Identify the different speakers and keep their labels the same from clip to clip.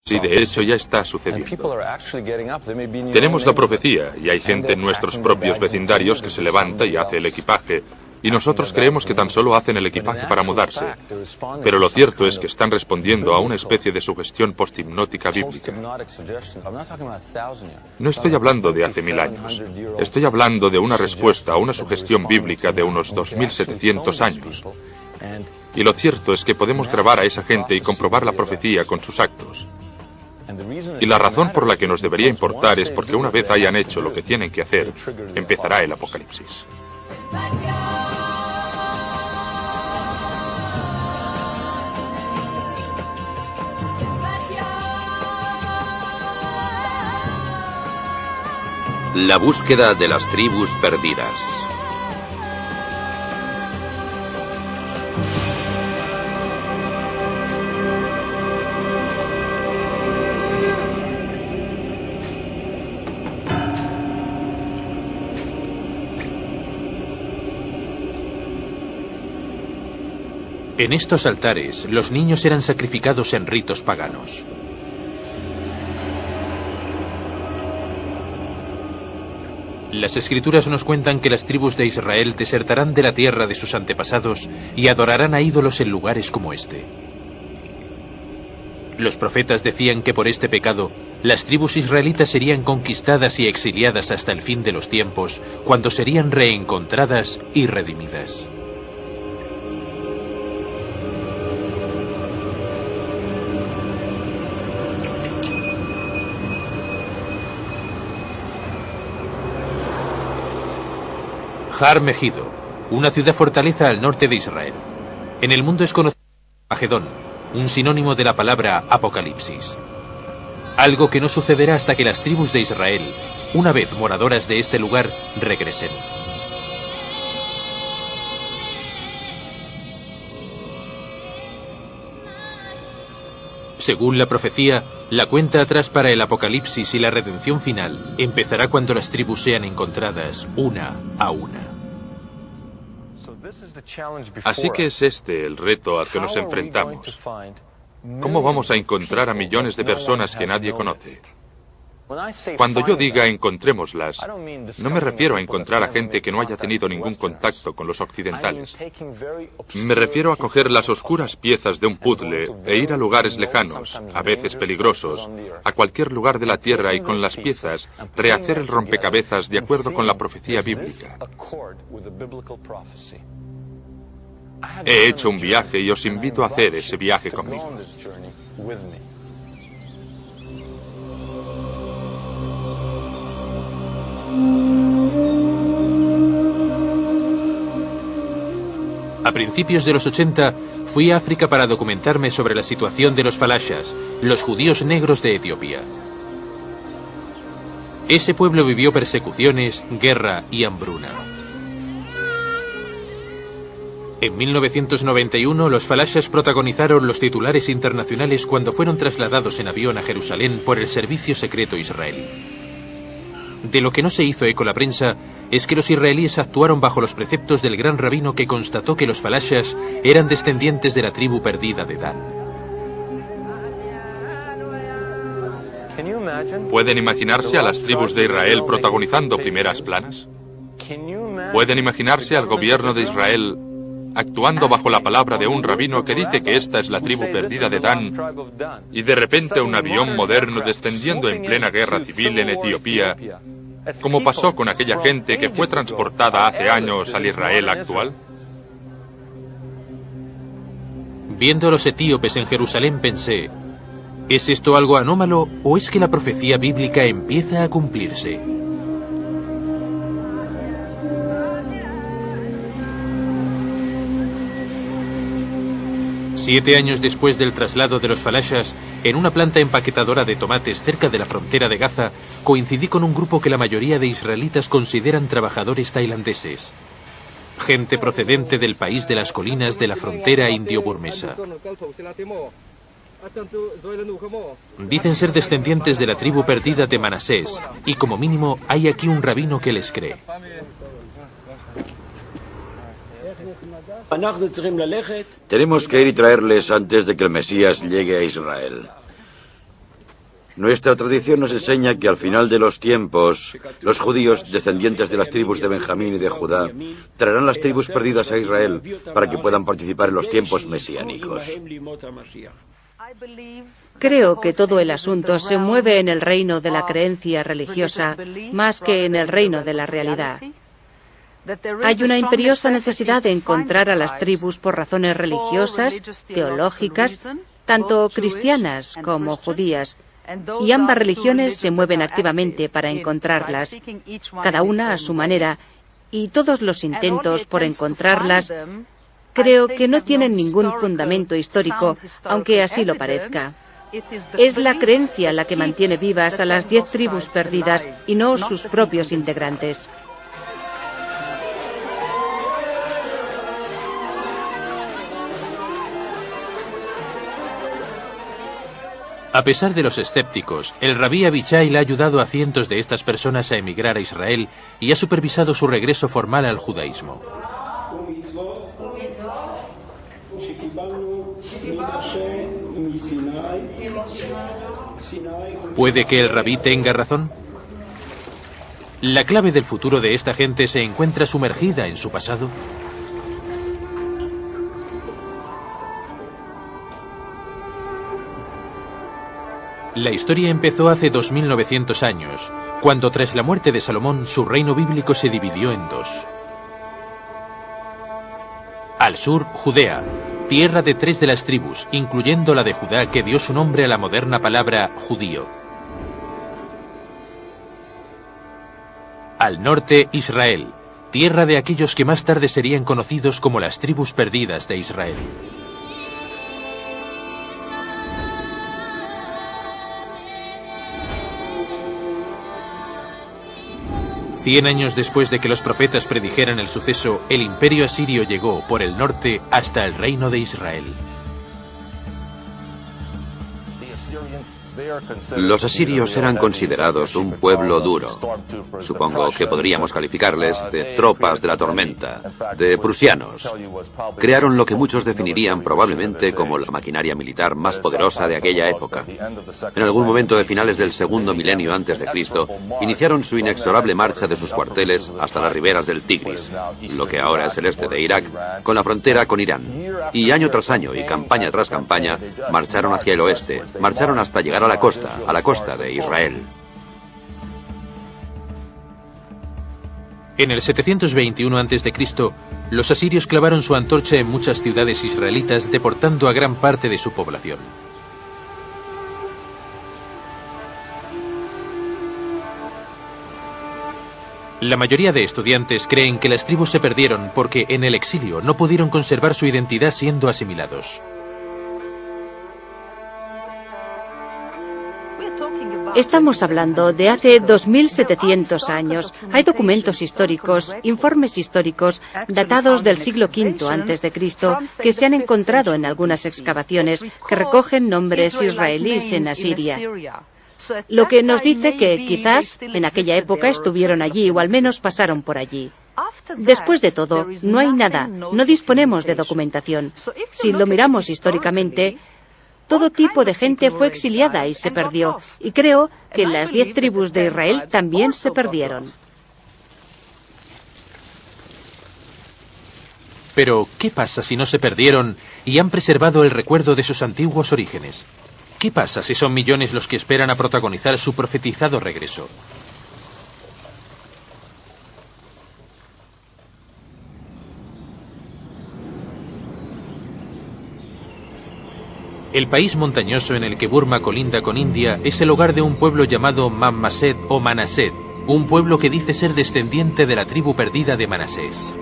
Speaker 1: Sí, de hecho ya está sucediendo. Tenemos la profecía y hay gente en nuestros propios vecindarios que se levanta y hace el equipaje. Y nosotros creemos que tan solo hacen el equipaje para mudarse. Pero lo cierto es que están respondiendo a una especie de sugestión posthipnótica bíblica. No estoy hablando de hace 1000 años. Estoy hablando de una respuesta a una sugestión bíblica de unos 2700 años. Y lo cierto es que podemos grabar a esa gente y comprobar la profecía con sus actos. Y la razón por la que nos debería importar es porque una vez hayan hecho lo que tienen que hacer, empezará el apocalipsis.
Speaker 2: La búsqueda de las tribus perdidas.
Speaker 3: En estos altares, los niños eran sacrificados en ritos paganos. Las escrituras nos cuentan que las tribus de Israel desertarán de la tierra de sus antepasados y adorarán a ídolos en lugares como este. Los profetas decían que por este pecado, las tribus israelitas serían conquistadas y exiliadas hasta el fin de los tiempos, cuando serían reencontradas y redimidas. Har Megiddo, una ciudad fortaleza al norte de Israel. En el mundo es conocido como Magedón, un sinónimo de la palabra Apocalipsis. Algo que no sucederá hasta que las tribus de Israel, una vez moradoras de este lugar, regresen. Según la profecía, la cuenta atrás para el apocalipsis y la redención final empezará cuando las tribus sean encontradas una a una.
Speaker 1: Así que es este el reto al que nos enfrentamos. ¿Cómo vamos a encontrar a millones de personas que nadie conoce? Cuando yo diga encontrémoslas, no me refiero a encontrar a gente que no haya tenido ningún contacto con los occidentales. Me refiero a coger las oscuras piezas de un puzzle e ir a lugares lejanos, a veces peligrosos, a cualquier lugar de la Tierra y con las piezas rehacer el rompecabezas de acuerdo con la profecía bíblica. He hecho un viaje y os invito a hacer ese viaje conmigo.
Speaker 3: A principios de los 80, fui a África para documentarme sobre la situación de los falashas, los judíos negros de Etiopía. Ese pueblo vivió persecuciones, guerra y hambruna. En 1991, los falashas protagonizaron los titulares internacionales cuando fueron trasladados en avión a Jerusalén por el servicio secreto israelí. De lo que no se hizo eco la prensa es que los israelíes actuaron bajo los preceptos del gran rabino que constató que los falashas eran descendientes de la tribu perdida de Dan.
Speaker 1: ¿Pueden imaginarse a las tribus de Israel protagonizando primeras planas? ¿Pueden imaginarse al gobierno de Israel actuando bajo la palabra de un rabino que dice que esta es la tribu perdida de Dan, y de repente un avión moderno descendiendo en plena guerra civil en Etiopía, como pasó con aquella gente que fue transportada hace años al Israel actual?
Speaker 3: Viendo a los etíopes en Jerusalén pensé, ¿es esto algo anómalo o es que la profecía bíblica empieza a cumplirse? Siete años después del traslado de los falashas, en una planta empaquetadora de tomates cerca de la frontera de Gaza, coincidí con un grupo que la mayoría de israelitas consideran trabajadores tailandeses. Gente procedente del país de las colinas de la frontera indio-burmesa. Dicen ser descendientes de la tribu perdida de Manasés, y como mínimo hay aquí un rabino que les cree.
Speaker 4: Tenemos que ir y traerles antes de que el Mesías llegue a Israel. Nuestra tradición nos enseña que al final de los tiempos, los judíos, descendientes de las tribus de Benjamín y de Judá, traerán las tribus perdidas a Israel para que puedan participar en los tiempos mesiánicos.
Speaker 5: Creo que todo el asunto se mueve en el reino de la creencia religiosa más que en el reino de la realidad. Hay una imperiosa necesidad de encontrar a las tribus por razones religiosas, teológicas, tanto cristianas como judías, y ambas religiones se mueven activamente para encontrarlas, cada una a su manera, y todos los intentos por encontrarlas creo que no tienen ningún fundamento histórico, aunque así lo parezca. Es la creencia la que mantiene vivas a las 10 tribus perdidas y no sus propios integrantes.
Speaker 3: A pesar de los escépticos, el rabí Abichail ha ayudado a cientos de estas personas a emigrar a Israel y ha supervisado su regreso formal al judaísmo. ¿Puede que el rabí tenga razón? ¿La clave del futuro de esta gente se encuentra sumergida en su pasado? La historia empezó hace 2900 años, cuando tras la muerte de Salomón su reino bíblico se dividió en dos. Al sur, Judea, tierra de 3 de las tribus, incluyendo la de Judá que dio su nombre a la moderna palabra judío. Al norte, Israel, tierra de aquellos que más tarde serían conocidos como las tribus perdidas de Israel. Cien años después de que los profetas predijeran el suceso, el imperio asirio llegó por el norte hasta el reino de Israel.
Speaker 2: Los asirios eran considerados un pueblo duro. Supongo que podríamos calificarles de tropas de la tormenta, de prusianos. Crearon lo que muchos definirían probablemente como la maquinaria militar más poderosa de aquella época. En algún momento de finales del segundo milenio antes de Cristo, iniciaron su inexorable marcha de sus cuarteles hasta las riberas del Tigris, lo que ahora es el este de Irak, con la frontera con Irán. Y año tras año y campaña tras campaña, marcharon hacia el oeste, marcharon hasta llegar a la costa de Israel.
Speaker 3: En el 721 a.C., los asirios clavaron su antorcha en muchas ciudades israelitas, deportando a gran parte de su población. La mayoría de estudiantes creen que las tribus se perdieron porque en el exilio no pudieron conservar su identidad siendo asimilados.
Speaker 5: Estamos hablando de hace 2700 años. Hay documentos históricos, informes históricos datados del siglo V a.C. que se han encontrado en algunas excavaciones que recogen nombres israelíes en Asiria. Lo que nos dice que quizás en aquella época estuvieron allí o al menos pasaron por allí. Después de todo, no hay nada, no disponemos de documentación. Si lo miramos históricamente, todo tipo de gente fue exiliada y se perdió, y creo que las 10 tribus de Israel también se perdieron.
Speaker 3: Pero, ¿qué pasa si no se perdieron y han preservado el recuerdo de sus antiguos orígenes? ¿Qué pasa si son millones los que esperan a protagonizar su profetizado regreso? El país montañoso en el que Burma colinda con India es el hogar de un pueblo llamado Mammased o Manased, un pueblo que dice ser descendiente de la tribu perdida de Manasés.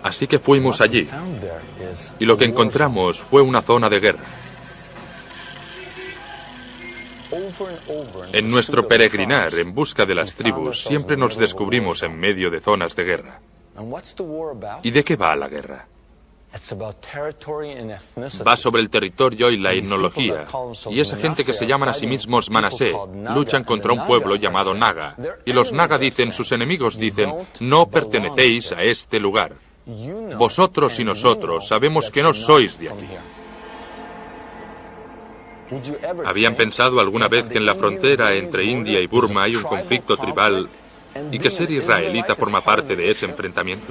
Speaker 1: Así que fuimos allí, y lo que encontramos fue una zona de guerra. En nuestro peregrinar en busca de las tribus, siempre nos descubrimos en medio de zonas de guerra. ¿Y de qué va la guerra? Va sobre el territorio y la etnología. Y esa gente que se llaman a sí mismos Manasé luchan contra un pueblo llamado Naga. Y los Naga dicen, sus enemigos dicen, no pertenecéis a este lugar. Vosotros y nosotros sabemos que no sois de aquí. ¿Habían pensado alguna vez que en la frontera entre India y Burma hay un conflicto tribal y que ser israelita forma parte de ese enfrentamiento?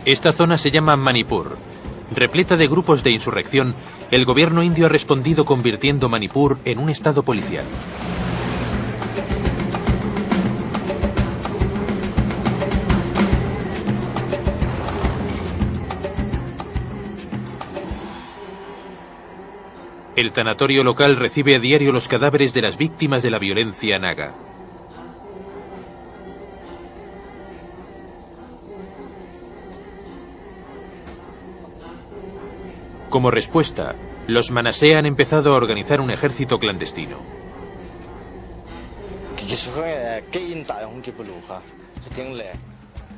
Speaker 3: Esta zona se llama Manipur. Repleta de grupos de insurrección, el gobierno indio ha respondido convirtiendo Manipur en un estado policial. El tanatorio local recibe a diario los cadáveres de las víctimas de la violencia naga. Como respuesta, los Manasé han empezado a organizar un ejército clandestino.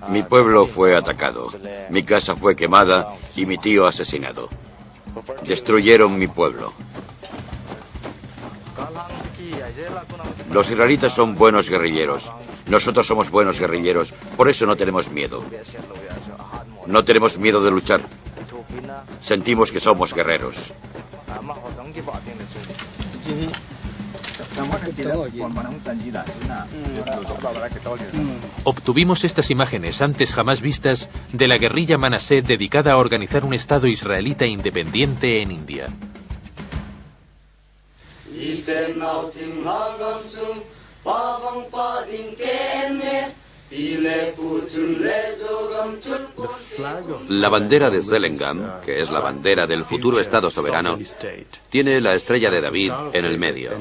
Speaker 4: Mi pueblo fue atacado, mi casa fue quemada y mi tío asesinado. Destruyeron mi pueblo. Los israelitas son buenos guerrilleros. Nosotros somos buenos guerrilleros, por eso no tenemos miedo. No tenemos miedo de luchar. Sentimos que somos guerreros.
Speaker 3: Obtuvimos estas imágenes antes jamás vistas de la guerrilla Manasé dedicada a organizar un estado israelita independiente en India.
Speaker 2: La bandera de Zelengam, que es la bandera del futuro Estado soberano, tiene la estrella de David en el medio.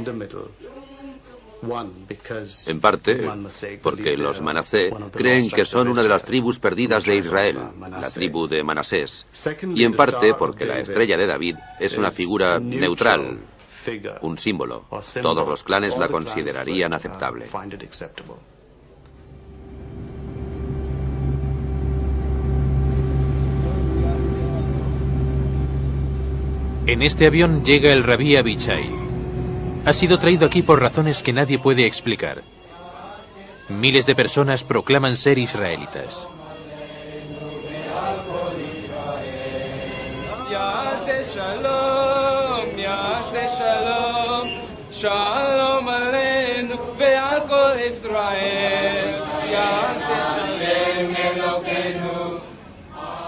Speaker 2: En parte porque los Manasé creen que son una de las tribus perdidas de Israel, la tribu de Manasés, y en parte porque la estrella de David es una figura neutral, un símbolo. Todos los clanes la considerarían aceptable.
Speaker 3: En este avión llega el rabí Abichai. Ha sido traído aquí por razones que nadie puede explicar. Miles de personas proclaman ser israelitas.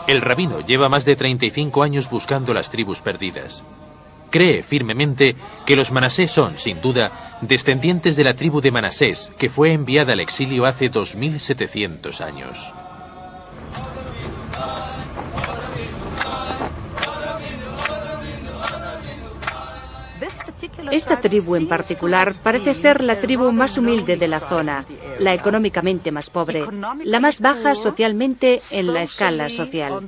Speaker 3: El rabino lleva más de 35 años buscando las tribus perdidas. Cree firmemente que los Manasés son, sin duda, descendientes de la tribu de Manasés, que fue enviada al exilio hace 2700 años.
Speaker 5: Esta tribu en particular parece ser la tribu más humilde de la zona, la económicamente más pobre, la más baja socialmente en la escala social.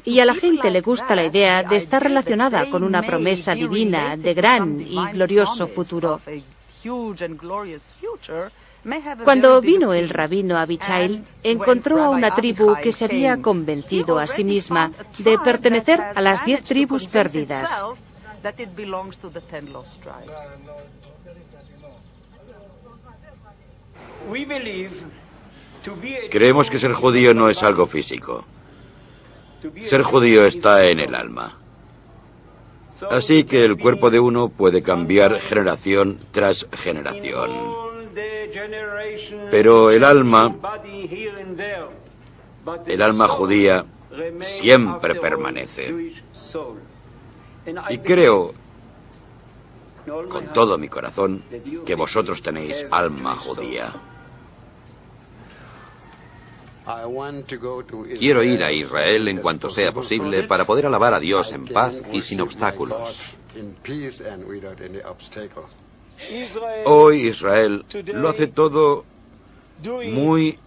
Speaker 5: Y a la gente le gusta la idea de estar relacionada con una promesa divina de gran y glorioso futuro. Cuando vino el rabino Abichai, encontró a una tribu que se había convencido a sí misma de pertenecer a las 10 tribus perdidas.
Speaker 4: Creemos que ser judío no es algo físico. Ser judío está en el alma. Así que el cuerpo de uno puede cambiar generación tras generación. Pero el alma judía siempre permanece. Y creo, con todo mi corazón, que vosotros tenéis alma judía.
Speaker 2: Quiero ir a Israel en cuanto sea posible para poder alabar a Dios en paz y sin obstáculos.
Speaker 4: Hoy Israel lo hace todo muy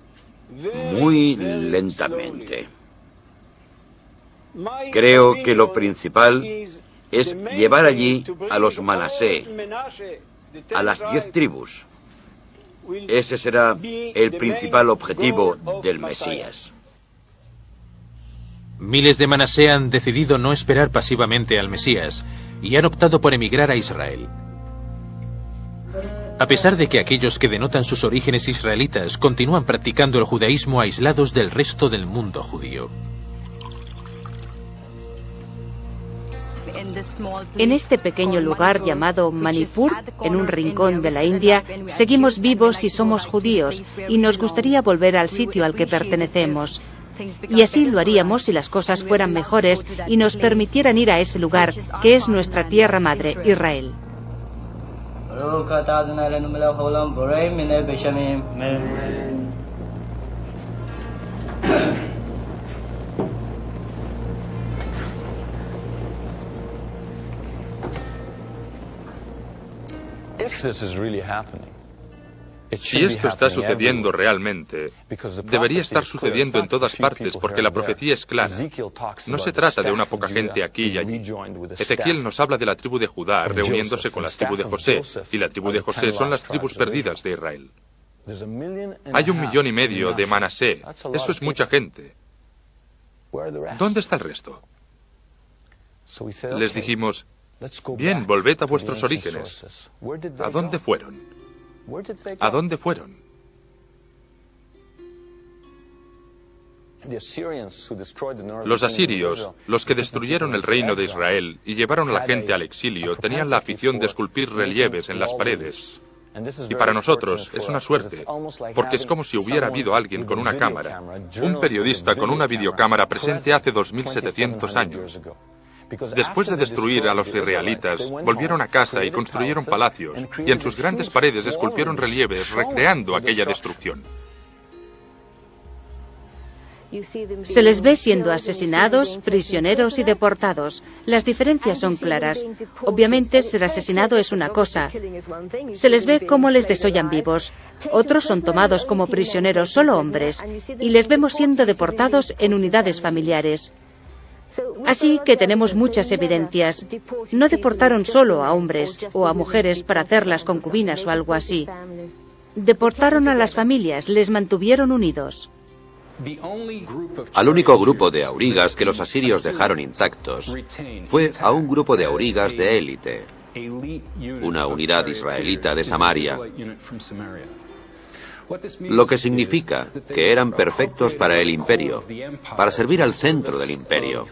Speaker 4: lentamente. Creo que lo principal es llevar allí a los Manasé, a las 10 tribus. Ese será el principal objetivo del Mesías.
Speaker 3: Miles de Manasé han decidido no esperar pasivamente al Mesías y han optado por emigrar a Israel. A pesar de que aquellos que denotan sus orígenes israelitas continúan practicando el judaísmo aislados del resto del mundo judío.
Speaker 5: En este pequeño lugar llamado Manipur, en un rincón de la India, seguimos vivos y somos judíos, y nos gustaría volver al sitio al que pertenecemos. Y así lo haríamos si las cosas fueran mejores y nos permitieran ir a ese lugar, que es nuestra tierra madre, Israel.
Speaker 1: Si esto está sucediendo realmente, debería estar sucediendo en todas partes porque la profecía es clara. No se trata de una poca gente aquí y allí. Ezequiel nos habla de la tribu de Judá reuniéndose con la tribu de José, y la tribu de José son las tribus perdidas de Israel. Hay 1,5 millones de Manasé. Eso es mucha gente. ¿Dónde está el resto? Les dijimos, bien, volved a vuestros orígenes. ¿A dónde fueron? ¿A dónde fueron? Los asirios, los que destruyeron el reino de Israel y llevaron a la gente al exilio, tenían la afición de esculpir relieves en las paredes. Y para nosotros es una suerte, porque es como si hubiera habido alguien con una cámara, un periodista con una videocámara presente hace 2700 años. Después de destruir a los israelitas, volvieron a casa y construyeron palacios, y en sus grandes paredes esculpieron relieves recreando aquella destrucción.
Speaker 5: Se les ve siendo asesinados, prisioneros y deportados. Las diferencias son claras. Obviamente, ser asesinado es una cosa. Se les ve cómo les desollan vivos. Otros son tomados como prisioneros, solo hombres, y les vemos siendo deportados en unidades familiares. Así que tenemos muchas evidencias. No deportaron solo a hombres o a mujeres para hacerlas concubinas o algo así. Deportaron a las familias, les mantuvieron unidos.
Speaker 2: Al único grupo de aurigas que los asirios dejaron intactos fue a un grupo de aurigas de élite, una unidad israelita de Samaria, lo que significa que eran perfectos para el imperio, para servir al centro del imperio.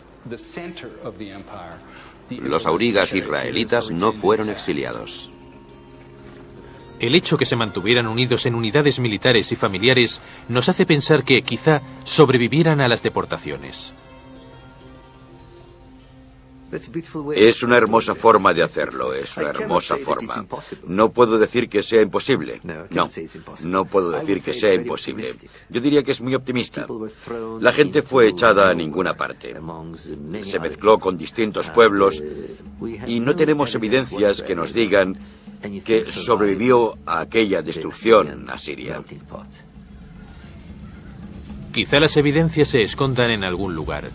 Speaker 2: Los aurigas israelitas no fueron exiliados.
Speaker 3: El hecho que se mantuvieran unidos en unidades militares y familiares nos hace pensar que quizá sobrevivieran a las deportaciones.
Speaker 4: Es una hermosa forma de hacerlo, es una hermosa forma. No puedo decir que sea imposible. No puedo decir que sea imposible. Yo diría que es muy optimista. La gente fue echada a ninguna parte. Se mezcló con distintos pueblos y no tenemos evidencias que nos digan que sobrevivió a aquella destrucción asiria.
Speaker 3: Quizá las evidencias se escondan en algún lugar.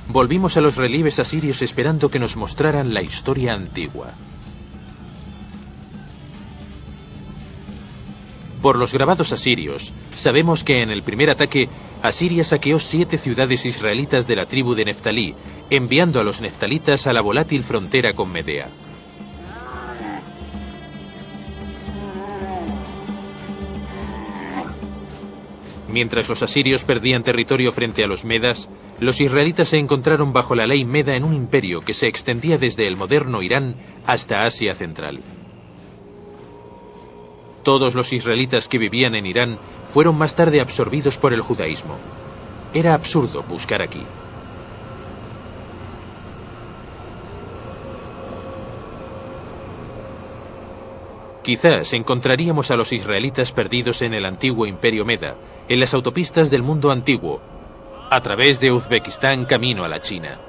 Speaker 3: Volvimos a los relieves asirios esperando que nos mostraran la historia antigua. Por los grabados asirios, sabemos que en el primer ataque, Asiria saqueó 7 ciudades israelitas de la tribu de Neftalí, enviando a los neftalitas a la volátil frontera con Medea. Mientras los asirios perdían territorio frente a los medas, los israelitas se encontraron bajo la ley meda en un imperio que se extendía desde el moderno Irán hasta Asia Central. Todos los israelitas que vivían en Irán fueron más tarde absorbidos por el judaísmo. Era absurdo buscar aquí. Quizás encontraríamos a los israelitas perdidos en el antiguo imperio Meda, en las autopistas del mundo antiguo, a través de Uzbekistán camino a la China.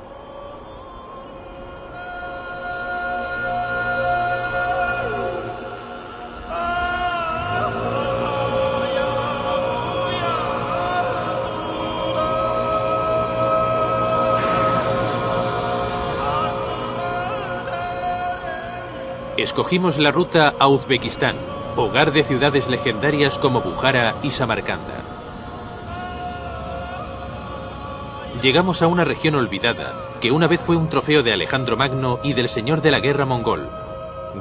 Speaker 3: Escogimos la ruta a Uzbekistán, hogar de ciudades legendarias como Bukhara y Samarcanda. Llegamos a una región olvidada, que una vez fue un trofeo de Alejandro Magno y del señor de la guerra mongol,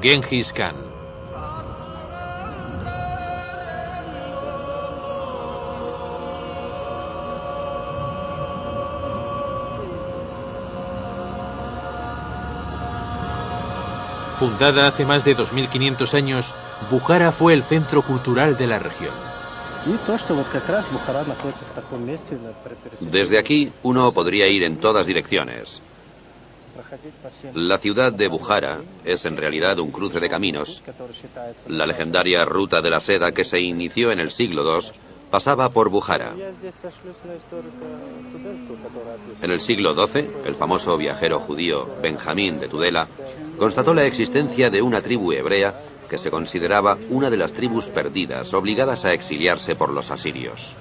Speaker 3: Genghis Khan. Fundada hace más de 2500 años, Bukhara fue el centro cultural de la región.
Speaker 2: Desde aquí uno podría ir en todas direcciones. La ciudad de Bukhara es en realidad un cruce de caminos. La legendaria ruta de la seda que se inició en el siglo II pasaba por Bukhara. En el siglo XII, el famoso viajero judío Benjamín de Tudela constató la existencia de una tribu hebrea que se consideraba una de las tribus perdidas, obligadas a exiliarse por los asirios.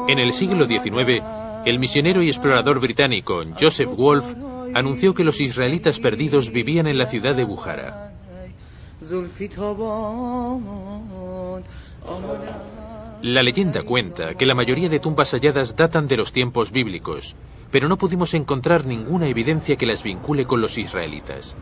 Speaker 3: En el siglo XIX, el misionero y explorador británico Joseph Wolf anunció que los israelitas perdidos vivían en la ciudad de Bukhara. La leyenda cuenta que la mayoría de tumbas halladas datan de los tiempos bíblicos, pero no pudimos encontrar ninguna evidencia que las vincule con los israelitas.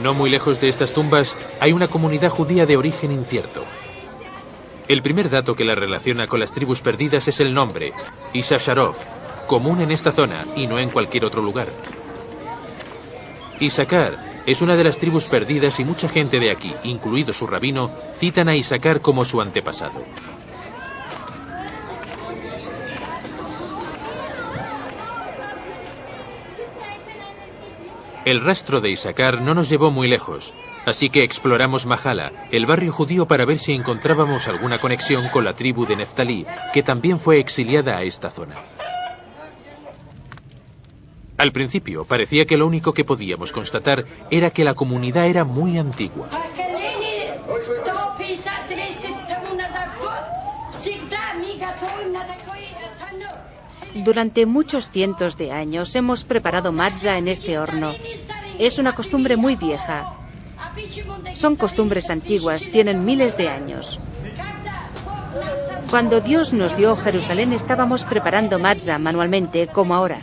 Speaker 3: No muy lejos de estas tumbas hay una comunidad judía de origen incierto. El primer dato que la relaciona con las tribus perdidas es el nombre, Issacharov, común en esta zona y no en cualquier otro lugar. Issacar es una de las tribus perdidas y mucha gente de aquí, incluido su rabino, citan a Issacar como su antepasado. El rastro de Issacar no nos llevó muy lejos, así que exploramos Mahala, el barrio judío, para ver si encontrábamos alguna conexión con la tribu de Neftalí, que también fue exiliada a esta zona. Al principio parecía que lo único que podíamos constatar era que la comunidad era muy antigua.
Speaker 5: Durante muchos cientos de años hemos preparado matzah en este horno. Es una costumbre muy vieja. Son costumbres antiguas, tienen miles de años. Cuando Dios nos dio Jerusalén estábamos preparando matzah manualmente, como ahora.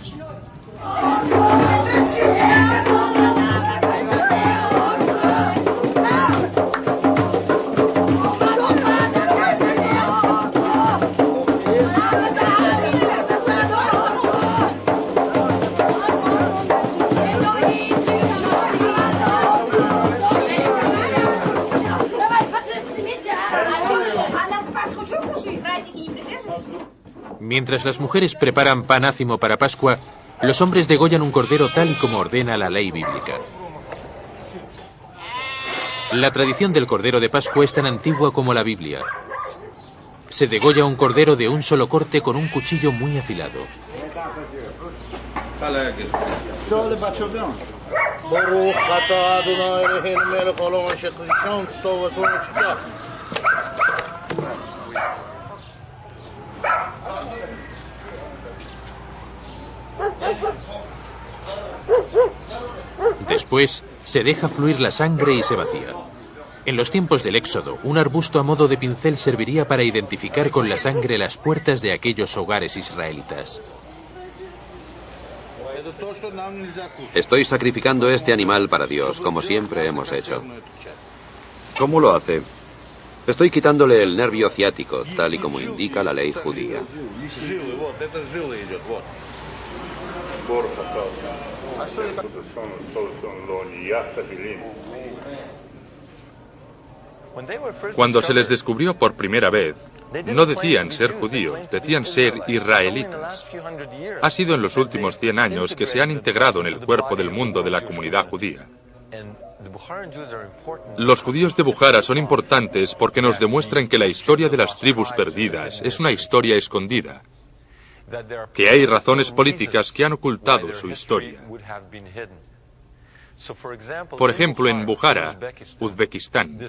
Speaker 3: Mientras las mujeres preparan pan ácimo para Pascua, los hombres degollan un cordero tal y como ordena la ley bíblica. La tradición del cordero de Pascua es tan antigua como la Biblia. Se degolla un cordero de un solo corte con un cuchillo muy afilado. Después se deja fluir la sangre y se vacía. En los tiempos del Éxodo, un arbusto a modo de pincel serviría para identificar con la sangre las puertas de aquellos hogares israelitas.
Speaker 2: Estoy sacrificando este animal para Dios, como siempre hemos hecho.
Speaker 4: ¿Cómo lo hace?
Speaker 2: Estoy quitándole el nervio ciático, tal y como indica la ley judía.
Speaker 1: Cuando se les descubrió por primera vez, no decían ser judíos, decían ser israelitas. Ha sido en los últimos 100 años que se han integrado en el cuerpo del mundo de la comunidad judía. Los judíos de Bukhara son importantes porque nos demuestran que la historia de las tribus perdidas es una historia escondida, que hay razones políticas que han ocultado su historia. Por ejemplo, en Bukhara, Uzbekistán,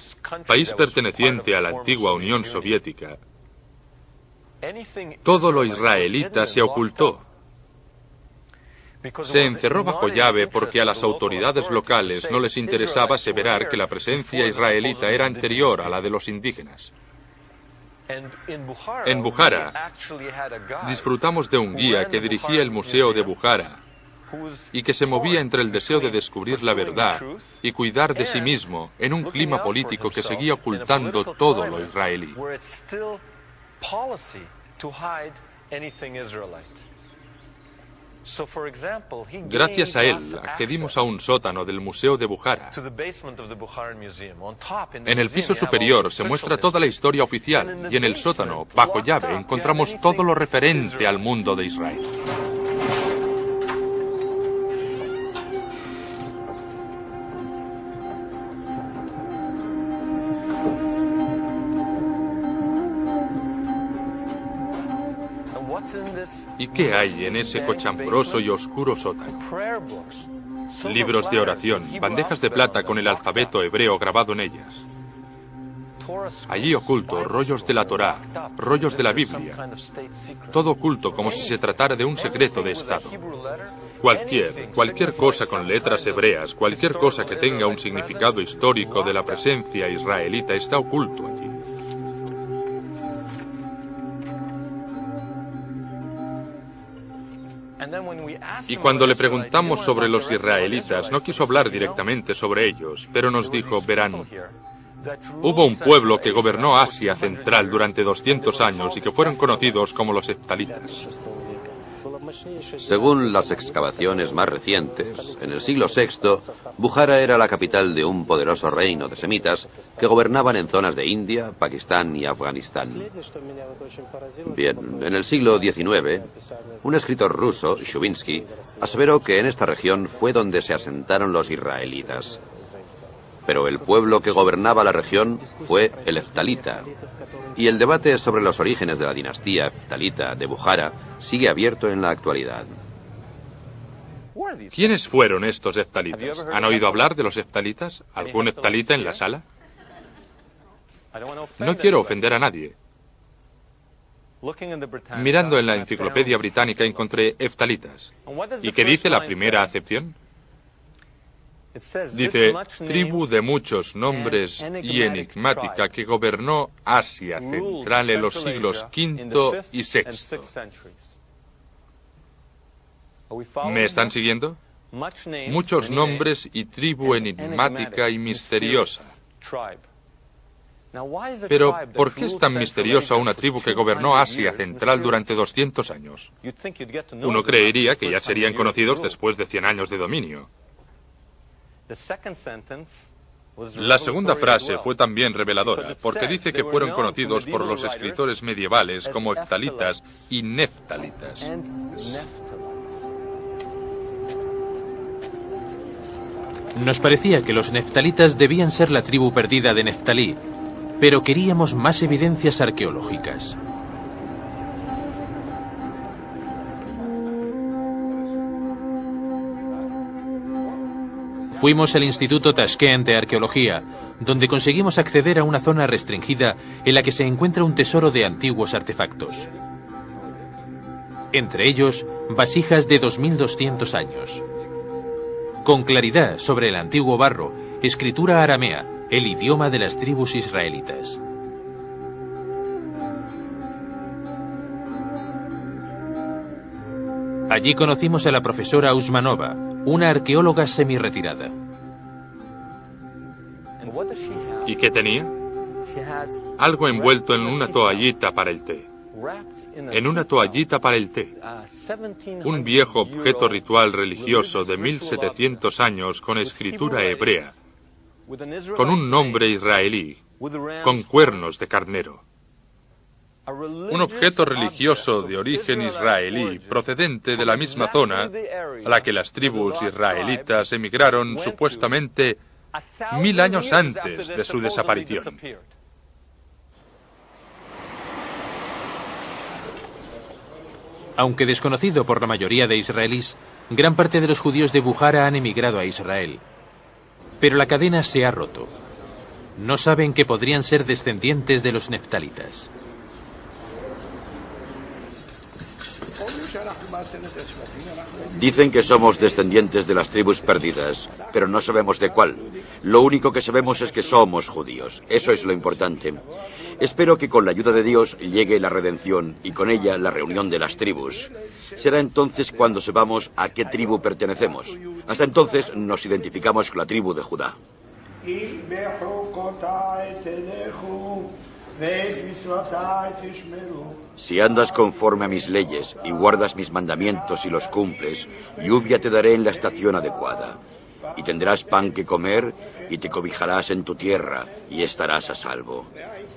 Speaker 1: país perteneciente a la antigua Unión Soviética, todo lo israelita se ocultó. Se encerró bajo llave porque a las autoridades locales no les interesaba aseverar que la presencia israelita era anterior a la de los indígenas. En Bukhara, disfrutamos de un guía que dirigía el Museo de Bukhara y que se movía entre el deseo de descubrir la verdad y cuidar de sí mismo en un clima político que seguía ocultando todo lo israelí. Gracias a él, accedimos a un sótano del Museo de Bukhara. En el piso superior se muestra toda la historia oficial y en el sótano, bajo llave, encontramos todo lo referente al mundo de Israel. ¿Y qué hay en ese cochambroso y oscuro sótano? Libros de oración, bandejas de plata con el alfabeto hebreo grabado en ellas. Allí oculto, rollos de la Torá, rollos de la Biblia. Todo oculto como si se tratara de un secreto de Estado. Cualquier cosa con letras hebreas, cualquier cosa que tenga un significado histórico de la presencia israelita está oculto allí. Y cuando le preguntamos sobre los israelitas, no quiso hablar directamente sobre ellos, pero nos dijo, verán, hubo un pueblo que gobernó Asia Central durante 200 años y que fueron conocidos como los heftalitas.
Speaker 2: Según las excavaciones más recientes, en el siglo VI, Bukhara era la capital de un poderoso reino de semitas que gobernaban en zonas de India, Pakistán y Afganistán. Bien, en el siglo XIX, un escritor ruso, Shubinsky, aseveró que en esta región fue donde se asentaron los israelitas. Pero el pueblo que gobernaba la región fue el heftalita. Y el debate sobre los orígenes de la dinastía heftalita de Bukhara sigue abierto en la actualidad.
Speaker 1: ¿Quiénes fueron estos heftalitas? ¿Han oído hablar de los heftalitas? ¿Algún heftalita en la sala? No quiero ofender a nadie. Mirando en la enciclopedia británica encontré heftalitas. ¿Y qué dice la primera acepción? Dice, tribu de muchos nombres y enigmática que gobernó Asia Central en los siglos V y VI. ¿Me están siguiendo? Muchos nombres y tribu enigmática y misteriosa. Pero, ¿por qué es tan misteriosa una tribu que gobernó Asia Central durante 200 años? Uno creería que ya serían conocidos después de 100 años de dominio. La segunda frase fue también reveladora, porque dice que fueron conocidos por los escritores medievales como heftalitas y neftalitas.
Speaker 3: Nos parecía que los neftalitas debían ser la tribu perdida de Neftalí, pero queríamos más evidencias arqueológicas. Fuimos al Instituto Tashkent de Arqueología, donde conseguimos acceder a una zona restringida en la que se encuentra un tesoro de antiguos artefactos. Entre ellos, vasijas de 2200 años. Con claridad sobre el antiguo barro, escritura aramea, el idioma de las tribus israelitas. Allí conocimos a la profesora Usmanova, una arqueóloga semi-retirada.
Speaker 1: ¿Y qué tenía? Algo envuelto en una toallita para el té. En una toallita para el té. Un viejo objeto ritual religioso de 1700 años con escritura hebrea, con un nombre israelí, con cuernos de carnero. Un objeto religioso de origen israelí procedente de la misma zona a la que las tribus israelitas emigraron supuestamente 1000 años antes de su desaparición.
Speaker 3: Aunque desconocido por la mayoría de israelíes, gran parte de los judíos de Bukhara han emigrado a Israel. Pero la cadena se ha roto. No saben que podrían ser descendientes de los neftalitas.
Speaker 4: Dicen que somos descendientes de las tribus perdidas, pero no sabemos de cuál. Lo único que sabemos es que somos judíos. Eso es lo importante. Espero que con la ayuda de Dios llegue la redención y con ella la reunión de las tribus. Será entonces cuando sepamos a qué tribu pertenecemos. Hasta entonces nos identificamos con la tribu de Judá. Si andas conforme a mis leyes y guardas mis mandamientos y los cumples, lluvia te daré en la estación adecuada. Y tendrás pan que comer y te cobijarás en tu tierra y estarás a salvo.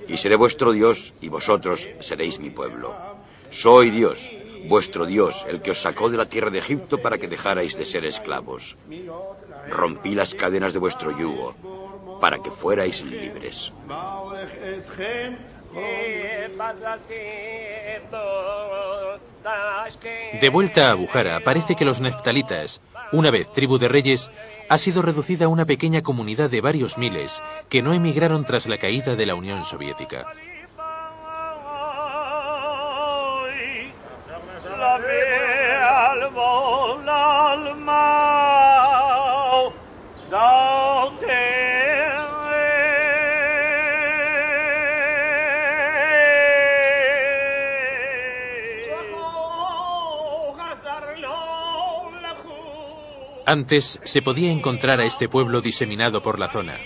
Speaker 4: Y seré vuestro Dios y vosotros seréis mi pueblo. Soy Dios, vuestro Dios, el que os sacó de la tierra de Egipto para que dejarais de ser esclavos. Rompí las cadenas de vuestro yugo para que fuerais libres.
Speaker 3: De vuelta a Bukhara, parece que los neftalitas, una vez tribu de reyes, ha sido reducida a una pequeña comunidad de varios miles que no emigraron tras la caída de la Unión Soviética. Antes se podía encontrar a este pueblo diseminado por la zona.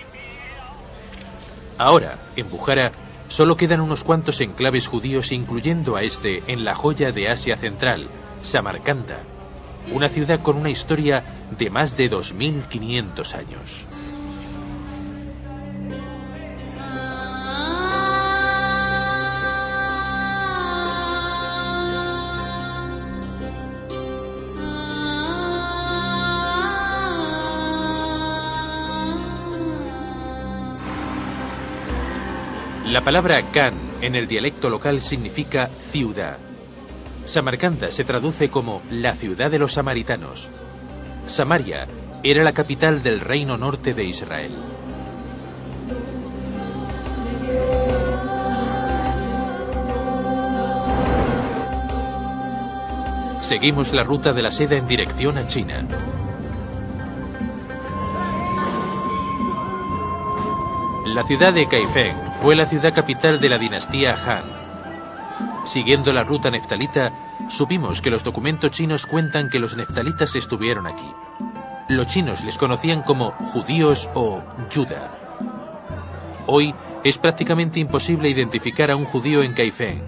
Speaker 3: Ahora, en Bukhara, solo quedan unos cuantos enclaves judíos, incluyendo a este en la joya de Asia Central, Samarcanda, una ciudad con una historia de más de 2500 años. La palabra Khan en el dialecto local significa ciudad. Samarcanda se traduce como la ciudad de los samaritanos. Samaria era la capital del reino norte de Israel. Seguimos la ruta de la seda en dirección a China. La ciudad de Kaifeng fue la ciudad capital de la dinastía Han. Siguiendo la ruta neftalita, supimos que los documentos chinos cuentan que los neftalitas estuvieron aquí. Los chinos les conocían como judíos o Yuda. Hoy es prácticamente imposible identificar a un judío en Kaifeng,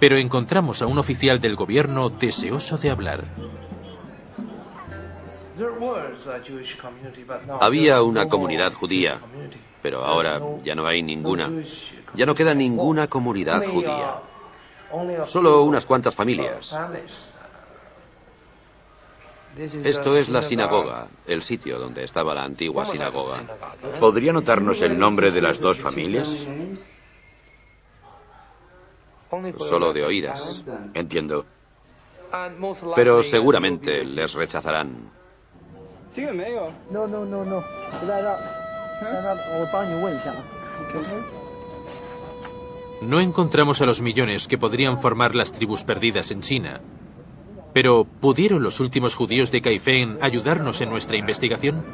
Speaker 3: pero encontramos a un oficial del gobierno deseoso de hablar.
Speaker 2: Había una comunidad judía, pero ahora ya no hay ninguna. Ya no queda ninguna comunidad judía. Solo unas cuantas familias. Esto es la sinagoga, el sitio donde estaba la antigua sinagoga.
Speaker 4: ¿Podría anotarnos el nombre de las dos familias?
Speaker 2: Solo de oídas.
Speaker 4: Entiendo.
Speaker 2: Pero seguramente les rechazarán.
Speaker 3: No encontramos a los millones que podrían formar las tribus perdidas en China. Pero, ¿pudieron los últimos judíos de Kaifeng ayudarnos en nuestra investigación?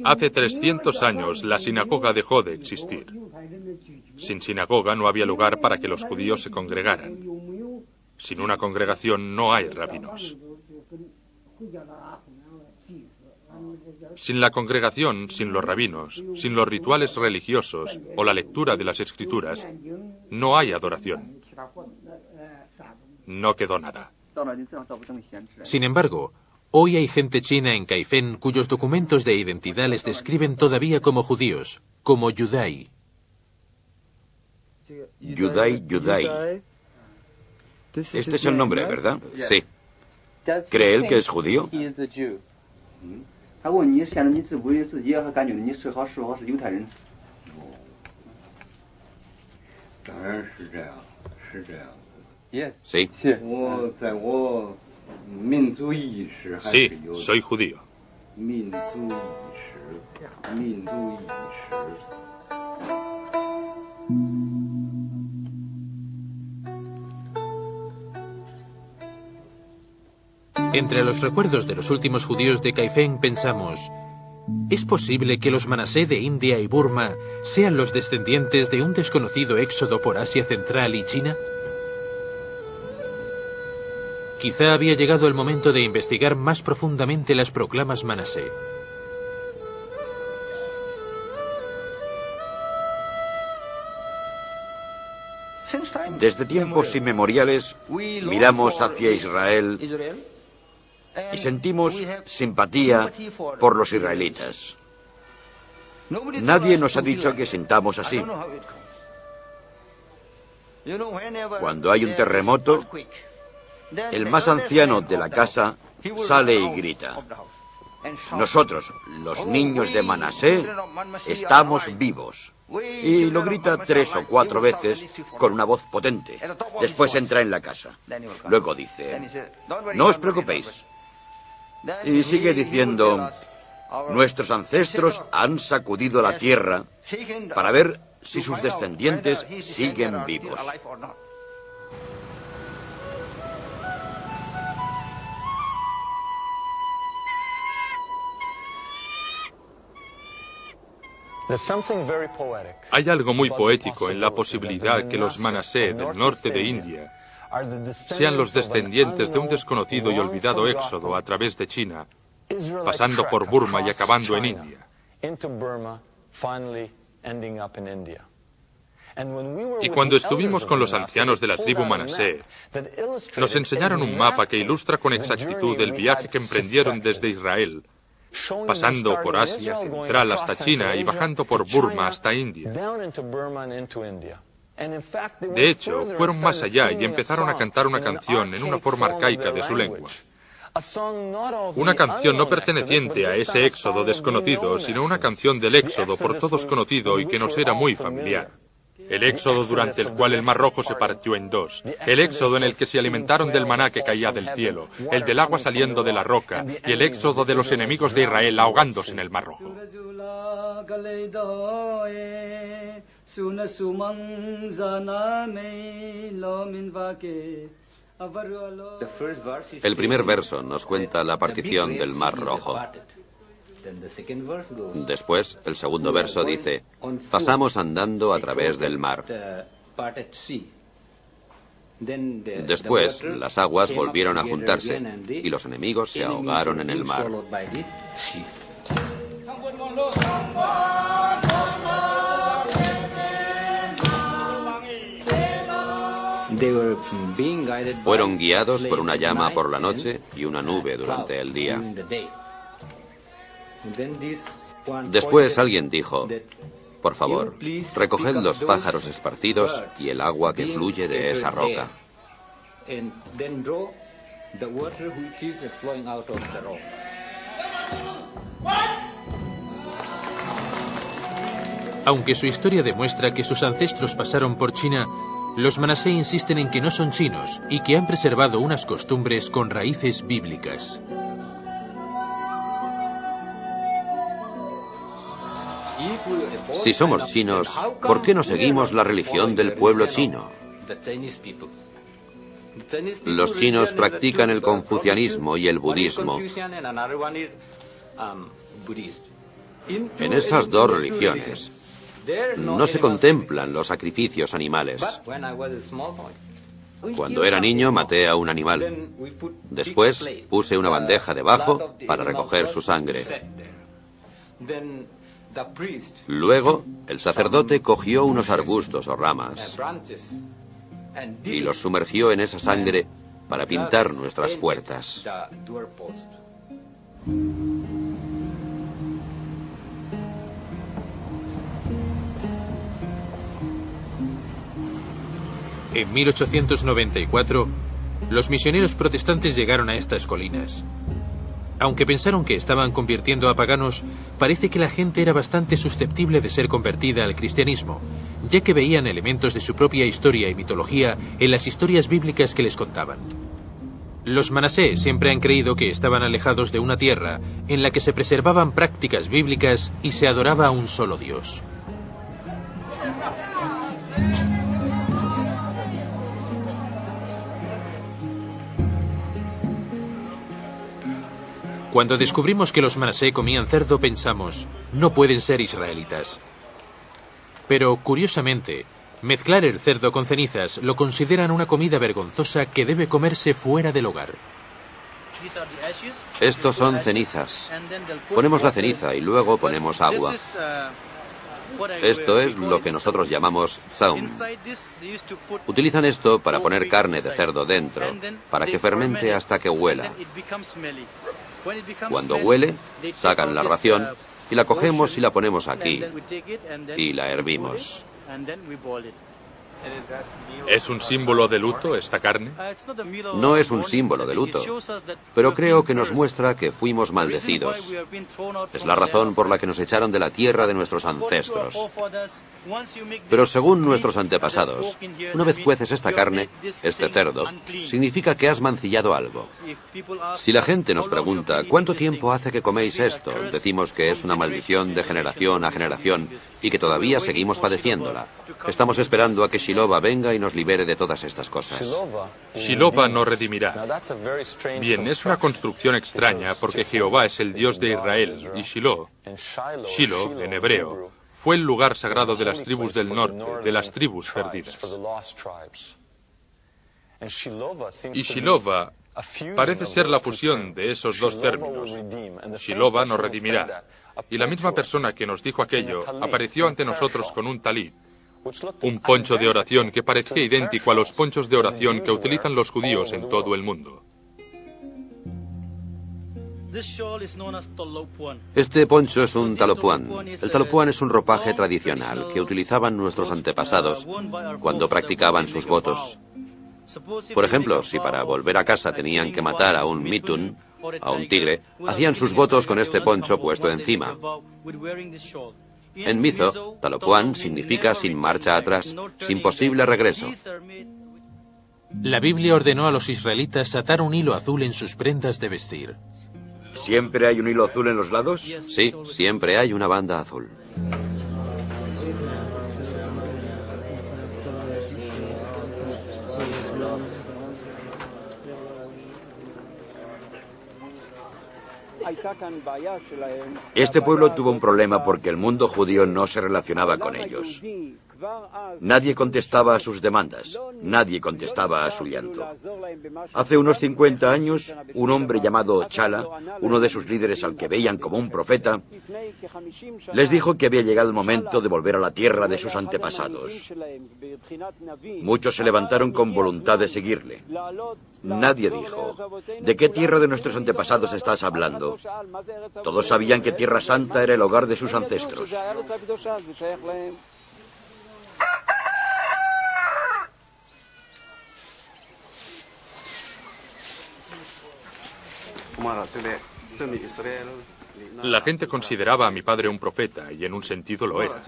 Speaker 1: Hace 300 años la sinagoga dejó de existir. Sin sinagoga no había lugar para que los judíos se congregaran. Sin una congregación no hay rabinos. Sin la congregación, sin los rabinos, sin los rituales religiosos o la lectura de las escrituras, no hay adoración. no quedó nada.
Speaker 3: Sin embargo, hoy hay gente china en Kaifeng cuyos documentos de identidad les describen todavía como judíos, como Yudai.
Speaker 4: Yudai. Este es el nombre, ¿verdad? Sí. ¿Cree él que es judío?
Speaker 2: Sí.
Speaker 1: Sí, soy judío.
Speaker 3: Entre los recuerdos de los últimos judíos de Kaifeng pensamos, ¿es posible que los Manasé de India y Burma sean los descendientes de un desconocido éxodo por Asia Central y China? Quizá había llegado el momento de investigar más profundamente las proclamas Manasé.
Speaker 4: Desde tiempos inmemoriales miramos hacia Israel y sentimos simpatía por los israelitas. Nadie nos ha dicho que sintamos así. Cuando hay un terremoto, el más anciano de la casa sale y grita: nosotros, los niños de Manasé, estamos vivos. Y lo grita 3 o 4 veces con una voz potente. Después entra en la casa. Luego dice: no os preocupéis. Y sigue diciendo: nuestros ancestros han sacudido la tierra para ver si sus descendientes siguen vivos.
Speaker 1: Hay algo muy poético en la posibilidad que los Manasé del norte de India sean los descendientes de un desconocido y olvidado éxodo a través de China, pasando por Burma y acabando en India. Y cuando estuvimos con los ancianos de la tribu Manasé, nos enseñaron un mapa que ilustra con exactitud el viaje que emprendieron desde Israel, pasando por Asia Central hasta China y bajando por Burma hasta India. De hecho, fueron más allá y empezaron a cantar una canción en una forma arcaica de su lengua. Una canción no perteneciente a ese éxodo desconocido, sino una canción del éxodo por todos conocido y que nos era muy familiar. El éxodo durante el cual el Mar Rojo se partió en dos. El éxodo en el que se alimentaron del maná que caía del cielo. El del agua saliendo de la roca. Y el éxodo de los enemigos de Israel ahogándose en el Mar Rojo.
Speaker 2: El primer verso nos cuenta la partición del Mar Rojo. Después, el segundo verso dice: pasamos andando a través del mar. Después, las aguas volvieron a juntarse y los enemigos se ahogaron en el mar. Fueron guiados por una llama por la noche y una nube durante el día. Después alguien dijo: por favor, recoged los pájaros esparcidos y el agua que fluye de esa roca.
Speaker 3: Aunque su historia demuestra que sus ancestros pasaron por China, los Manasé insisten en que no son chinos y que han preservado unas costumbres con raíces bíblicas.
Speaker 2: Si somos chinos, ¿por qué no seguimos la religión del pueblo chino? Los chinos practican el confucianismo y el budismo. En esas dos religiones no se contemplan los sacrificios animales. Cuando era niño maté a un animal. Después puse una bandeja debajo para recoger su sangre. Luego, el sacerdote cogió unos arbustos o ramas y los sumergió en esa sangre para pintar nuestras puertas.
Speaker 3: En 1894, los misioneros protestantes llegaron a estas colinas. Aunque pensaron que estaban convirtiendo a paganos, parece que la gente era bastante susceptible de ser convertida al cristianismo, ya que veían elementos de su propia historia y mitología en las historias bíblicas que les contaban. Los Manasé siempre han creído que estaban alejados de una tierra en la que se preservaban prácticas bíblicas y se adoraba a un solo Dios. Cuando descubrimos que los Manasé comían cerdo, pensamos, no pueden ser israelitas. Pero, curiosamente, mezclar el cerdo con cenizas lo consideran una comida vergonzosa que debe comerse fuera del hogar.
Speaker 2: Estos son cenizas. Ponemos la ceniza y luego ponemos agua. Esto es lo que nosotros llamamos zaum. Utilizan esto para poner carne de cerdo dentro, para que fermente hasta que huela. Cuando huele, sacan la ración y la cogemos y la ponemos aquí y la hervimos.
Speaker 1: ¿Es un símbolo de luto esta carne?
Speaker 2: No es un símbolo de luto, pero creo que nos muestra que fuimos maldecidos. Es la razón por la que nos echaron de la tierra de nuestros ancestros. Pero según nuestros antepasados, una vez cueces esta carne, este cerdo, significa que has mancillado algo. Si la gente nos pregunta, ¿cuánto tiempo hace que coméis esto?, decimos que es una maldición de generación a generación y que todavía seguimos padeciéndola. Estamos esperando a que Shiloh venga y nos libere de todas estas cosas.
Speaker 1: Shiloh nos redimirá. Bien, es una construcción extraña porque Jehová es el Dios de Israel y Shiloh, en hebreo, fue el lugar sagrado de las tribus del norte, de las tribus perdidas. Y Shiloh parece ser la fusión de esos dos términos. Shiloh nos redimirá. Y la misma persona que nos dijo aquello apareció ante nosotros con un talit, un poncho de oración que parecía idéntico a los ponchos de oración que utilizan los judíos en todo el mundo.
Speaker 2: Este poncho es un talopuán. El talopuán es un ropaje tradicional que utilizaban nuestros antepasados cuando practicaban sus votos. Por ejemplo, si para volver a casa tenían que matar a un mitun, a un tigre, hacían sus votos con este poncho puesto encima. En mizo, talopuán significa sin marcha atrás, sin posible regreso.
Speaker 3: La Biblia ordenó a los israelitas atar un hilo azul en sus prendas de vestir.
Speaker 4: ¿Siempre hay un hilo azul en los lados?
Speaker 2: Sí, siempre hay una banda azul.
Speaker 4: Este pueblo tuvo un problema porque el mundo judío no se relacionaba con ellos. Nadie contestaba a sus demandas, nadie contestaba a su llanto. Hace unos 50 años, un hombre llamado Chala, uno de sus líderes al que veían como un profeta, les dijo que había llegado el momento de volver a la tierra de sus antepasados. Muchos se levantaron con voluntad de seguirle. Nadie dijo, ¿de qué tierra de nuestros antepasados estás hablando? Todos sabían que Tierra Santa era el hogar de sus ancestros.
Speaker 1: La gente consideraba a mi padre un profeta, y en un sentido lo era.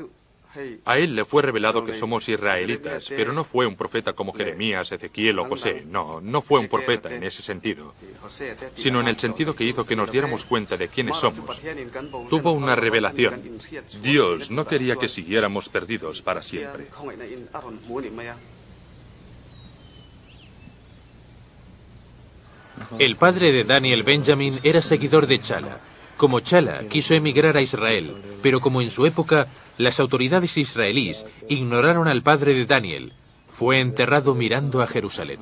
Speaker 1: A él le fue revelado que somos israelitas, pero no fue un profeta como Jeremías, Ezequiel o José. No fue un profeta en ese sentido, sino en el sentido que hizo que nos diéramos cuenta de quiénes somos. Tuvo una revelación. Dios no quería que siguiéramos perdidos para siempre.
Speaker 3: El padre de Daniel Benjamin era seguidor de Chala. Como Chala quiso emigrar a Israel, pero como en su época las autoridades israelíes ignoraron al padre de Daniel, fue enterrado mirando a Jerusalén.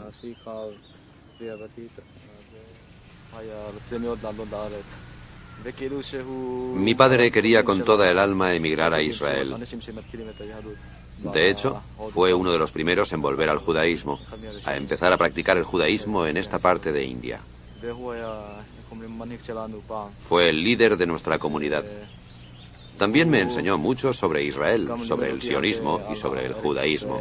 Speaker 2: Mi padre quería con toda el alma emigrar a Israel. De hecho, fue uno de los primeros en volver al judaísmo, a empezar a practicar el judaísmo en esta parte de India. Fue el líder de nuestra comunidad. También me enseñó mucho sobre Israel, sobre el sionismo y sobre el judaísmo.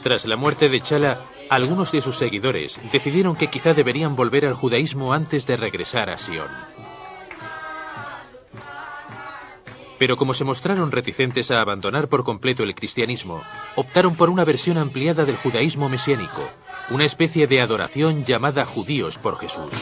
Speaker 3: Tras la muerte de Chala, algunos de sus seguidores decidieron que quizá deberían volver al judaísmo antes de regresar a Sion. Pero como se mostraron reticentes a abandonar por completo el cristianismo, optaron por una versión ampliada del judaísmo mesiánico, una especie de adoración llamada judíos por Jesús.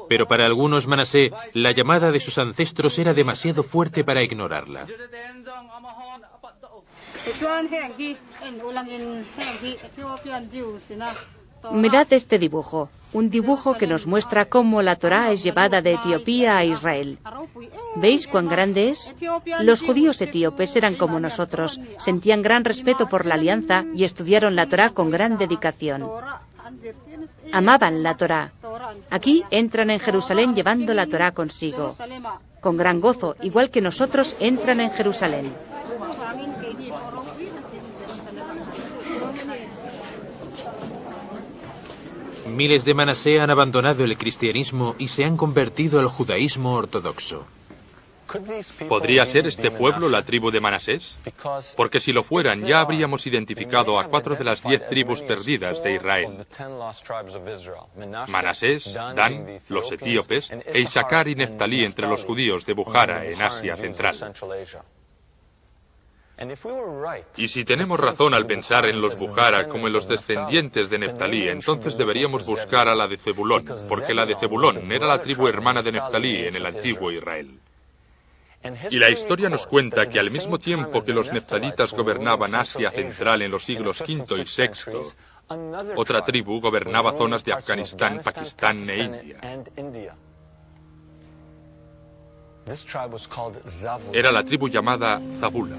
Speaker 3: Pero para algunos Manasé, la llamada de sus ancestros era demasiado fuerte para ignorarla.
Speaker 5: Mirad este dibujo, un dibujo que nos muestra cómo la Torá es llevada de Etiopía a Israel. ¿Veis cuán grande es? Los judíos etíopes eran como nosotros, sentían gran respeto por la alianza y estudiaron la Torá con gran dedicación. Amaban la Torá. Aquí entran en Jerusalén llevando la Torá consigo. Con gran gozo, igual que nosotros, entran en Jerusalén.
Speaker 3: Miles de Manasé han abandonado el cristianismo y se han convertido al judaísmo ortodoxo.
Speaker 1: ¿Podría ser este pueblo la tribu de Manasés? Porque si lo fueran, ya habríamos identificado a 4 de las 10 tribus perdidas de Israel. Manasés, Dan, los etíopes, e Isaacar y Neftalí entre los judíos de Bujara, en Asia Central. Y si tenemos razón al pensar en los Bujara como en los descendientes de Neftalí, entonces deberíamos buscar a la de Zebulón, porque la de Zebulón era la tribu hermana de Neftalí en el antiguo Israel. Y la historia nos cuenta que al mismo tiempo que los neftalitas gobernaban Asia Central en los siglos V y VI, otra tribu gobernaba zonas de Afganistán, Pakistán e India. Era la tribu llamada Zabula.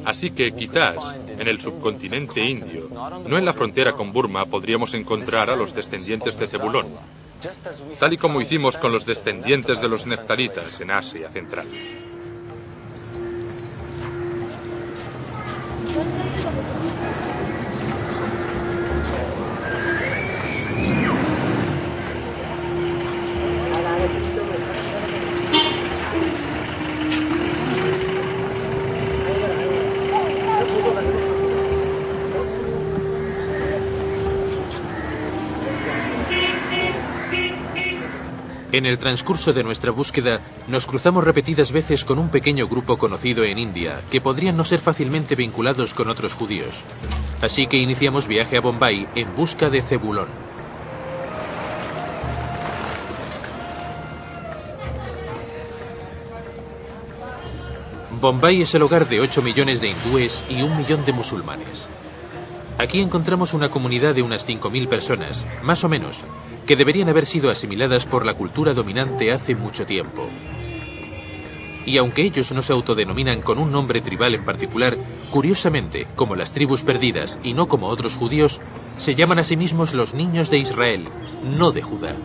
Speaker 1: Así que quizás en el subcontinente indio, no en la frontera con Burma, podríamos encontrar a los descendientes de Zebulón, tal y como hicimos con los descendientes de los neftalitas en Asia Central.
Speaker 3: En el transcurso de nuestra búsqueda, nos cruzamos repetidas veces con un pequeño grupo conocido en India, que podrían no ser fácilmente vinculados con otros judíos. Así que iniciamos viaje a Bombay en busca de Zebulón. Bombay es el hogar de 8 millones de hindúes y 1 millón de musulmanes. Aquí encontramos una comunidad de unas 5.000 personas, más o menos, que deberían haber sido asimiladas por la cultura dominante hace mucho tiempo. Y aunque ellos no se autodenominan con un nombre tribal en particular, curiosamente, como las tribus perdidas y no como otros judíos, se llaman a sí mismos los niños de Israel, no de Judá.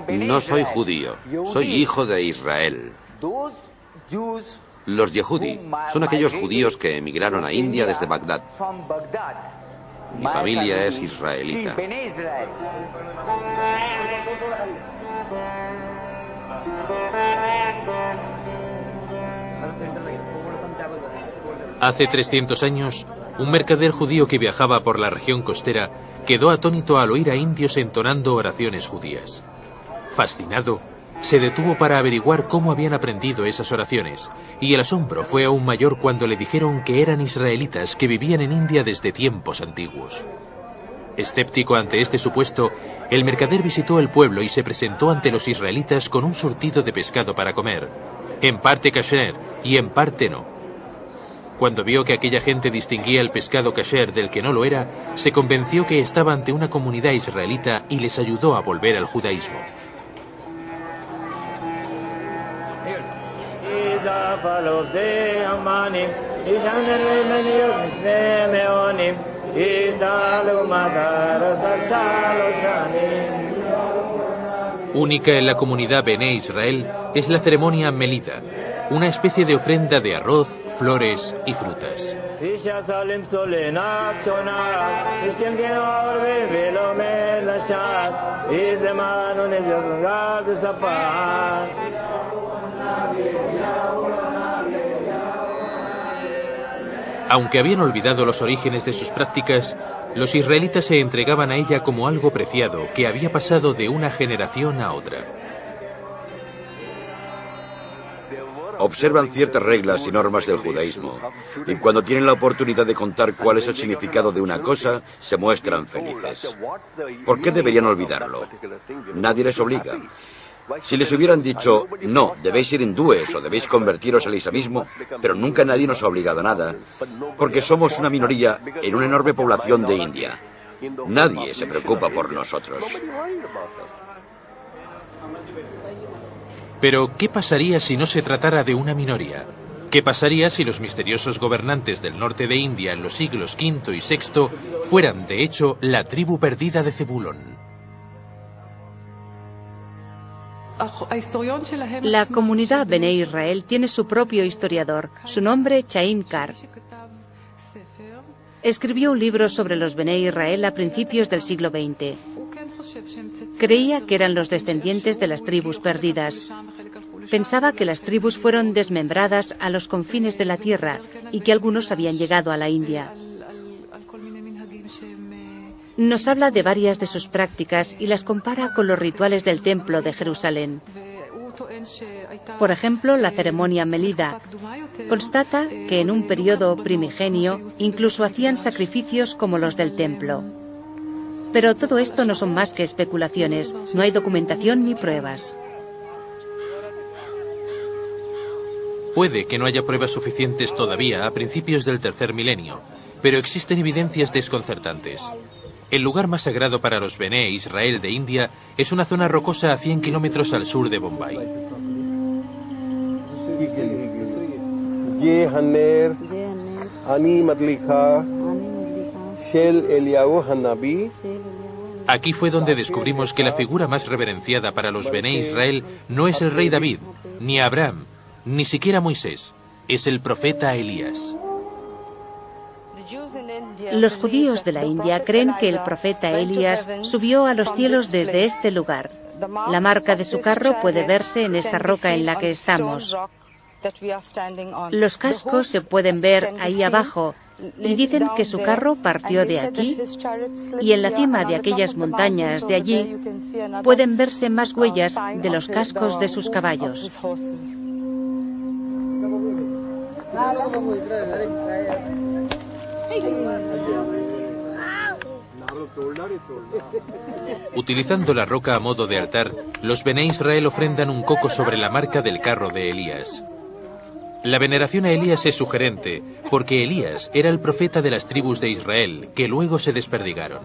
Speaker 2: No soy judío, soy hijo de Israel. Los Yehudi son aquellos judíos que emigraron a India desde Bagdad. Mi familia es israelita.
Speaker 3: Hace 300 años, un mercader judío que viajaba por la región costera quedó atónito al oír a indios entonando oraciones judías. Fascinado, se detuvo para averiguar cómo habían aprendido esas oraciones, y el asombro fue aún mayor cuando le dijeron que eran israelitas que vivían en India desde tiempos antiguos. Escéptico ante este supuesto, el mercader visitó el pueblo y se presentó ante los israelitas con un surtido de pescado para comer, en parte kasher y en parte no. Cuando vio que aquella gente distinguía el pescado kasher del que no lo era, se convenció que estaba ante una comunidad israelita y les ayudó a volver al judaísmo. Única en la comunidad Bené Israel es la ceremonia Melida, una especie de ofrenda de arroz, flores y frutas. Aunque habían olvidado los orígenes de sus prácticas, los israelitas se entregaban a ella como algo preciado que había pasado de una generación a otra.
Speaker 4: Observan ciertas reglas y normas del judaísmo, y cuando tienen la oportunidad de contar cuál es el significado de una cosa, se muestran felices. ¿Por qué deberían olvidarlo? Nadie les obliga. Si les hubieran dicho, no, debéis ser hindúes o debéis convertiros al islamismo, pero nunca nadie nos ha obligado a nada, porque somos una minoría en una enorme población de India. Nadie se preocupa por nosotros.
Speaker 3: Pero, ¿qué pasaría si no se tratara de una minoría? ¿Qué pasaría si los misteriosos gobernantes del norte de India en los siglos V y VI fueran, de hecho, la tribu perdida de Zebulón?
Speaker 5: La comunidad Bené Israel tiene su propio historiador, su nombre Chaim Kar. Escribió un libro sobre los Bené Israel a principios del siglo XX. Creía que eran los descendientes de las tribus perdidas. Pensaba que las tribus fueron desmembradas a los confines de la tierra y que algunos habían llegado a la India. Nos habla de varias de sus prácticas y las compara con los rituales del Templo de Jerusalén. Por ejemplo, la ceremonia Melida. Constata que en un periodo primigenio incluso hacían sacrificios como los del templo. Pero todo esto no son más que especulaciones, no hay documentación ni pruebas.
Speaker 3: Puede que no haya pruebas suficientes todavía a principios del tercer milenio, pero existen evidencias desconcertantes. El lugar más sagrado para los Bené Israel de India es una zona rocosa a 100 kilómetros al sur de Bombay. Aquí fue donde descubrimos que la figura más reverenciada para los Bené Israel no es el rey David, ni Abraham, ni siquiera Moisés, es el profeta Elías.
Speaker 5: Los judíos de la India creen que el profeta Elías subió a los cielos desde este lugar. La marca de su carro puede verse en esta roca en la que estamos. Los cascos se pueden ver ahí abajo y dicen que su carro partió de aquí y en la cima de aquellas montañas de allí pueden verse más huellas de los cascos de sus caballos.
Speaker 3: Utilizando la roca a modo de altar, los Bené Israel ofrendan un coco sobre la marca del carro de Elías. La veneración a Elías es sugerente, porque Elías era el profeta de las tribus de Israel, que luego se desperdigaron.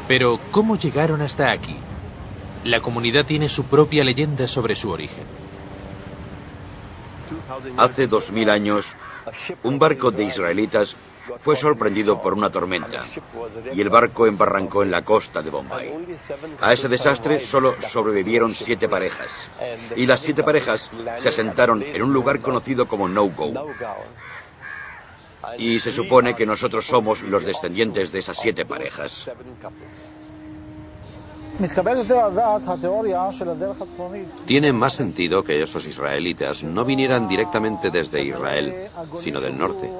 Speaker 3: Pero, ¿cómo llegaron hasta aquí? La comunidad tiene su propia leyenda sobre su origen.
Speaker 4: Hace 2000 años, un barco de israelitas fue sorprendido por una tormenta y el barco embarrancó en la costa de Bombay. A ese desastre solo sobrevivieron 7 parejas y las 7 parejas se asentaron en un lugar conocido como No-Go. Y se supone que nosotros somos los descendientes de esas 7 parejas.
Speaker 2: Tiene más sentido que esos israelitas no vinieran directamente desde Israel, sino del norte,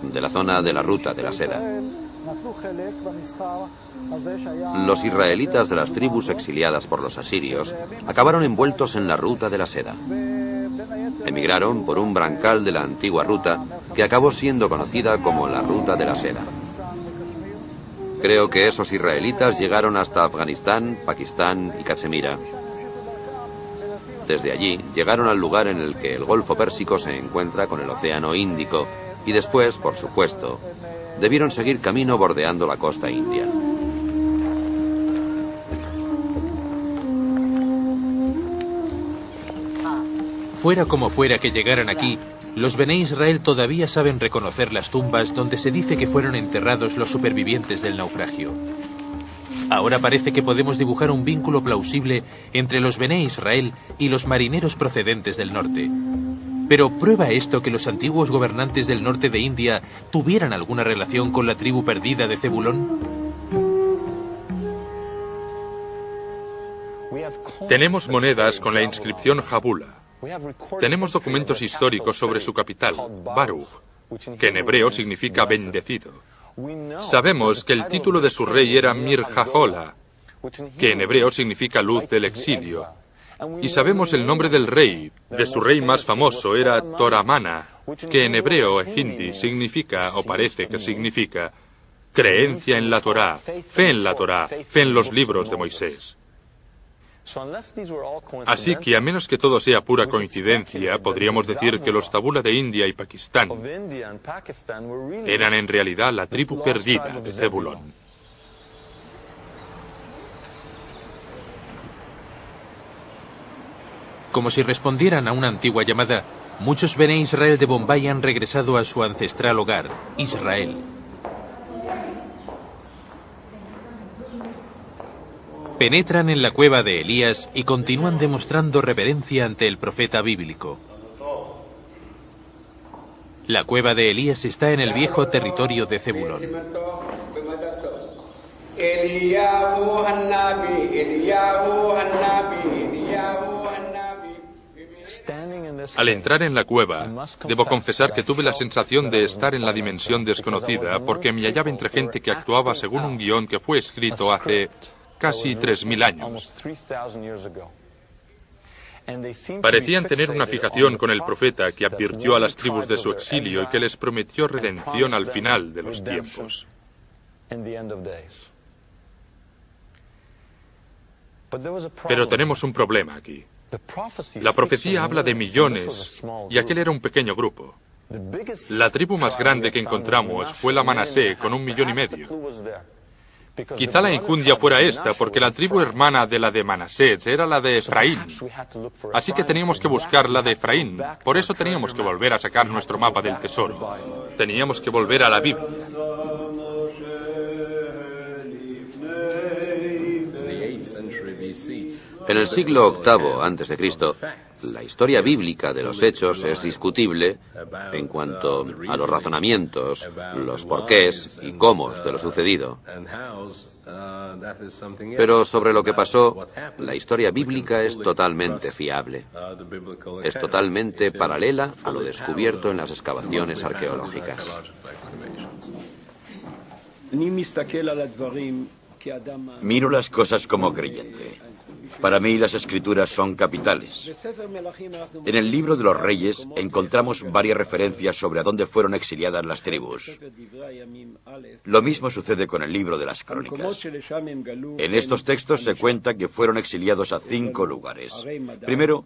Speaker 2: de la zona de la ruta de la seda. Los israelitas de las tribus exiliadas por los asirios acabaron envueltos en la ruta de la seda. Emigraron por un brancal de la antigua ruta que acabó siendo conocida como la ruta de la seda. Creo que esos israelitas llegaron hasta Afganistán, Pakistán y Cachemira. Desde allí llegaron al lugar en el que el Golfo Pérsico se encuentra con el Océano Índico y después, por supuesto, debieron seguir camino bordeando la costa india.
Speaker 3: Fuera como fuera que llegaran aquí, los Bené Israel todavía saben reconocer las tumbas donde se dice que fueron enterrados los supervivientes del naufragio. Ahora parece que podemos dibujar un vínculo plausible entre los Bené Israel y los marineros procedentes del norte. Pero ¿prueba esto que los antiguos gobernantes del norte de India tuvieran alguna relación con la tribu perdida de Zebulón?
Speaker 1: Tenemos monedas con la inscripción Jabula. Tenemos documentos históricos sobre su capital, Baruch, que en hebreo significa bendecido. Sabemos que el título de su rey era Mir-Jahola, que en hebreo significa luz del exilio. Y sabemos el nombre del rey, de su rey más famoso, era Toramana, que en hebreo e hindi significa, o parece que significa, creencia en la Torá, fe en la Torá, fe en los libros de Moisés. Así que, a menos que todo sea pura coincidencia, podríamos decir que los Tabula de India y Pakistán eran en realidad la tribu perdida de Zebulón.
Speaker 3: Como si respondieran a una antigua llamada, muchos Bené Israel de Bombay han regresado a su ancestral hogar, Israel. Penetran en la cueva de Elías y continúan demostrando reverencia ante el profeta bíblico. La cueva de Elías está en el viejo territorio de Zebulón.
Speaker 1: Al entrar en la cueva, debo confesar que tuve la sensación de estar en la dimensión desconocida porque me hallaba entre gente que actuaba según un guión que fue escrito hace casi 3000 años. Parecían tener una fijación con el profeta que advirtió a las tribus de su exilio y que les prometió redención al final de los tiempos. Pero tenemos un problema aquí. La profecía habla de millones y aquel era un pequeño grupo. La tribu más grande que encontramos fue la Manasé con 1,5 millones. Quizá la injundia fuera esta, porque la tribu hermana de la de Manasés era la de Efraín. Así que teníamos que buscar la de Efraín. Por eso teníamos que volver a sacar nuestro mapa del tesoro. Teníamos que volver a la Biblia.
Speaker 2: En el siglo VIII a.C., la historia bíblica de los hechos es discutible en cuanto a los razonamientos, los porqués y cómo de lo sucedido. Pero sobre lo que pasó, la historia bíblica es totalmente fiable. Es totalmente paralela a lo descubierto en las excavaciones arqueológicas.
Speaker 4: Miro las cosas como creyente. Para mí las escrituras son capitales. En el libro de los Reyes encontramos varias referencias sobre a dónde fueron exiliadas las tribus. Lo mismo sucede con el libro de las Crónicas. En estos textos se cuenta que fueron exiliados a 5 lugares. Primero,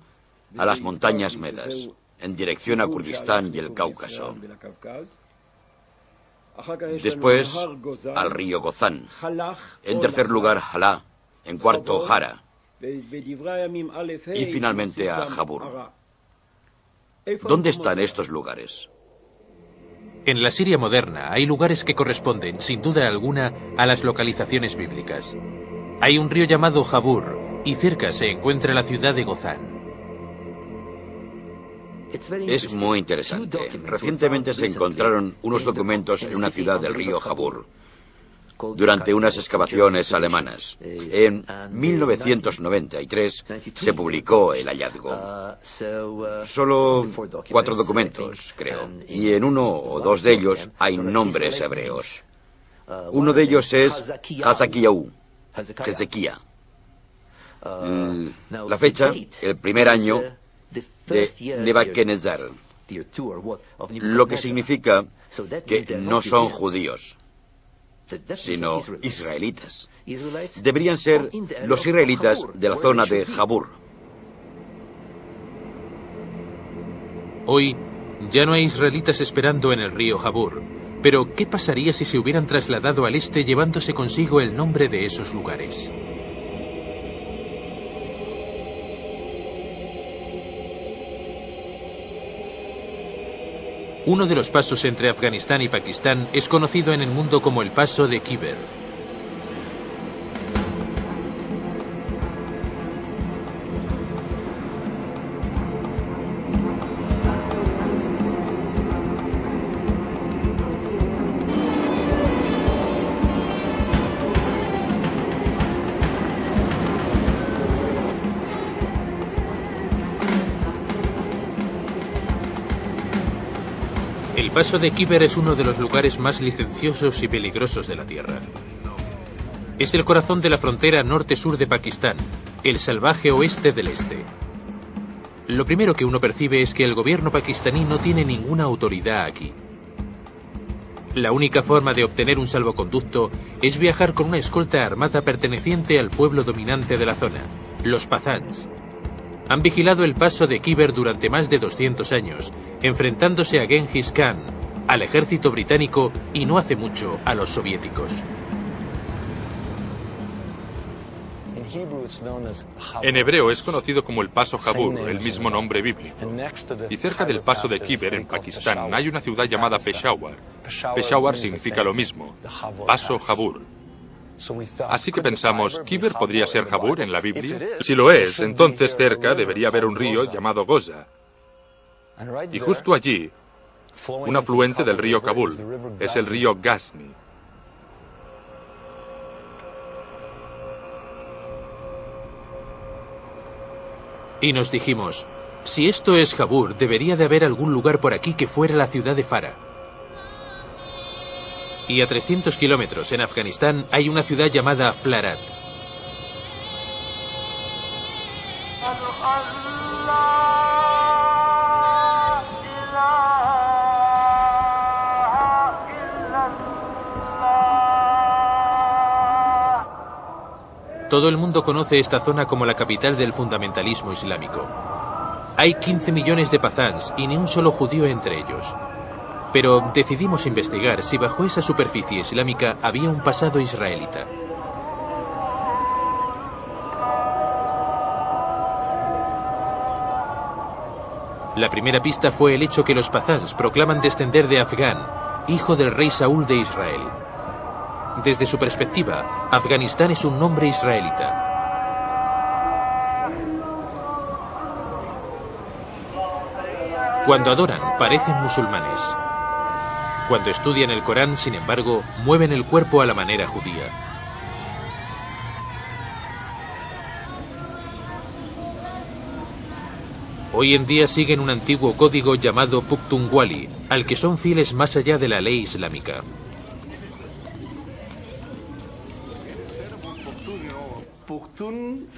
Speaker 4: a las montañas Medas, en dirección a Kurdistán y el Cáucaso. Después, al río Gozán. En tercer lugar, Halá. En cuarto, Jara. Y finalmente a Jabur. ¿Dónde están estos lugares?
Speaker 3: En la Siria moderna hay lugares que corresponden, sin duda alguna, a las localizaciones bíblicas. Hay un río llamado Jabur, y cerca se encuentra la ciudad de Gozán.
Speaker 4: Es muy interesante. Recientemente se encontraron unos documentos en una ciudad del río Jabur durante unas excavaciones alemanas. En 1993 se publicó el hallazgo. Solo 4 documentos, creo, y en 1 o 2 de ellos hay nombres hebreos. Uno de ellos es Hazakiyahu, Hezequía. La fecha, el primer año de Nebuchadnezzar, lo que significa que no son judíos. sino israelitas. Deberían ser los israelitas de la zona de Jabur.
Speaker 3: Hoy ya no hay israelitas esperando en el río Jabur. Pero, ¿qué pasaría si se hubieran trasladado al este llevándose consigo el nombre de esos lugares? Uno de los pasos entre Afganistán y Pakistán es conocido en el mundo como el paso de Khyber. El paso de Khyber es uno de los lugares más licenciosos y peligrosos de la Tierra. Es el corazón de la frontera norte-sur de Pakistán, el salvaje oeste del este. Lo primero que uno percibe es que el gobierno pakistaní no tiene ninguna autoridad aquí. La única forma de obtener un salvoconducto es viajar con una escolta armada perteneciente al pueblo dominante de la zona, los Pathans. Han vigilado el paso de Khyber durante más de 200 años, enfrentándose a Genghis Khan, al ejército británico y no hace mucho a los soviéticos.
Speaker 1: En hebreo es conocido como el paso Jabur, el mismo nombre bíblico. Y cerca del paso de Khyber, en Pakistán, hay una ciudad llamada Peshawar. Peshawar significa lo mismo, paso Jabur. Así que pensamos, ¿Khyber podría ser Jabur en la Biblia? Si lo es, entonces cerca debería haber un río llamado Goza. Y justo allí, un afluente del río Kabul, es el río Ghazni.
Speaker 3: Y nos dijimos, si esto es Jabur, debería de haber algún lugar por aquí que fuera la ciudad de Farah. Y a 300 kilómetros en Afganistán hay una ciudad llamada Flarat. Todo el mundo conoce esta zona como la capital del fundamentalismo islámico. Hay 15 millones de Pathans y ni un solo judío entre ellos. Pero decidimos investigar si bajo esa superficie islámica había un pasado israelita. La primera pista fue el hecho que los Pathans proclaman descender de Afgán, hijo del rey Saúl de Israel. Desde su perspectiva, Afganistán es un nombre israelita. Cuando adoran, parecen musulmanes. Cuando estudian el Corán, sin embargo, mueven el cuerpo a la manera judía. Hoy en día siguen un antiguo código llamado Pukhtunkhwali, al que son fieles más allá de la ley islámica.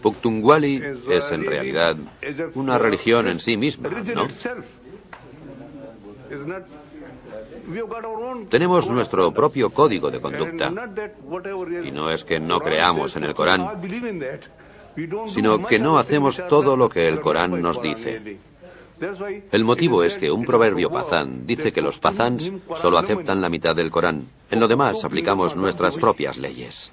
Speaker 2: Pukhtunkhwali es en realidad una religión en sí misma, ¿no? Tenemos nuestro propio código de conducta. Y no es que no creamos en el Corán, sino que no hacemos todo lo que el Corán nos dice. El motivo es que un proverbio pazán dice que los pazans solo aceptan la mitad del Corán. En lo demás aplicamos nuestras propias leyes.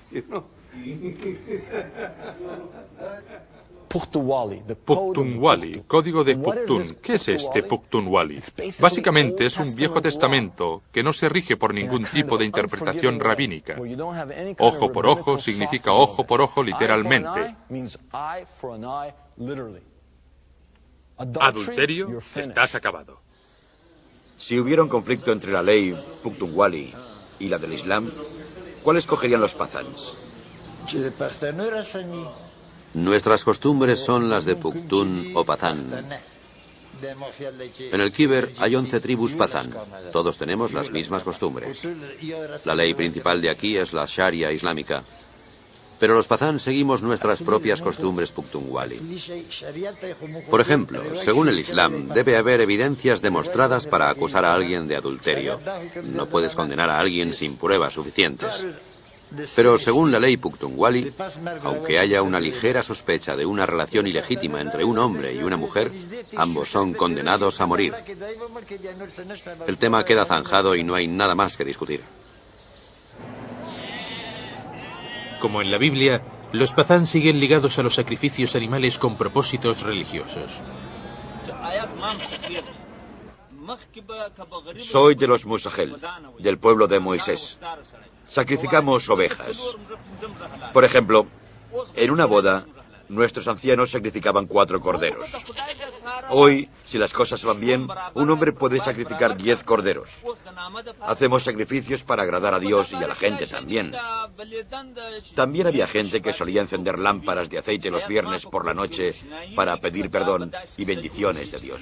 Speaker 1: Pukhtunkhwali, código de Pukhtun. ¿Qué es este Pukhtunkhwali? Básicamente es un Viejo Testamento que no se rige por ningún tipo de interpretación rabínica. Ojo por ojo significa ojo por ojo literalmente. Adulterio, estás acabado.
Speaker 4: Si hubiera un conflicto entre la ley Pukhtunkhwali y la del Islam, ¿cuál escogerían los pazans?
Speaker 2: Nuestras costumbres son las de Pukhtun o Pazán. En el Khyber hay 11 tribus Pazán. Todos tenemos las mismas costumbres. La ley principal de aquí es la Sharia islámica. Pero los Pazán seguimos nuestras propias costumbres Pukhtunkhwali. Por ejemplo, según el Islam, debe haber evidencias demostradas para acusar a alguien de adulterio. No puedes condenar a alguien sin pruebas suficientes. Pero según la ley Pukhtunkhwali, aunque haya una ligera sospecha de una relación ilegítima entre un hombre y una mujer, ambos son condenados a morir. El tema queda zanjado y no hay nada más que discutir.
Speaker 3: Como en la Biblia, los Pazán siguen ligados a los sacrificios animales con propósitos religiosos.
Speaker 4: Soy de los Musahel, del pueblo de Moisés. Sacrificamos ovejas. Por ejemplo, en una boda, nuestros ancianos sacrificaban 4 corderos. Hoy, si las cosas van bien, un hombre puede sacrificar 10 corderos. Hacemos sacrificios para agradar a Dios y a la gente también. También había gente que solía encender lámparas de aceite los viernes por la noche para pedir perdón y bendiciones de Dios.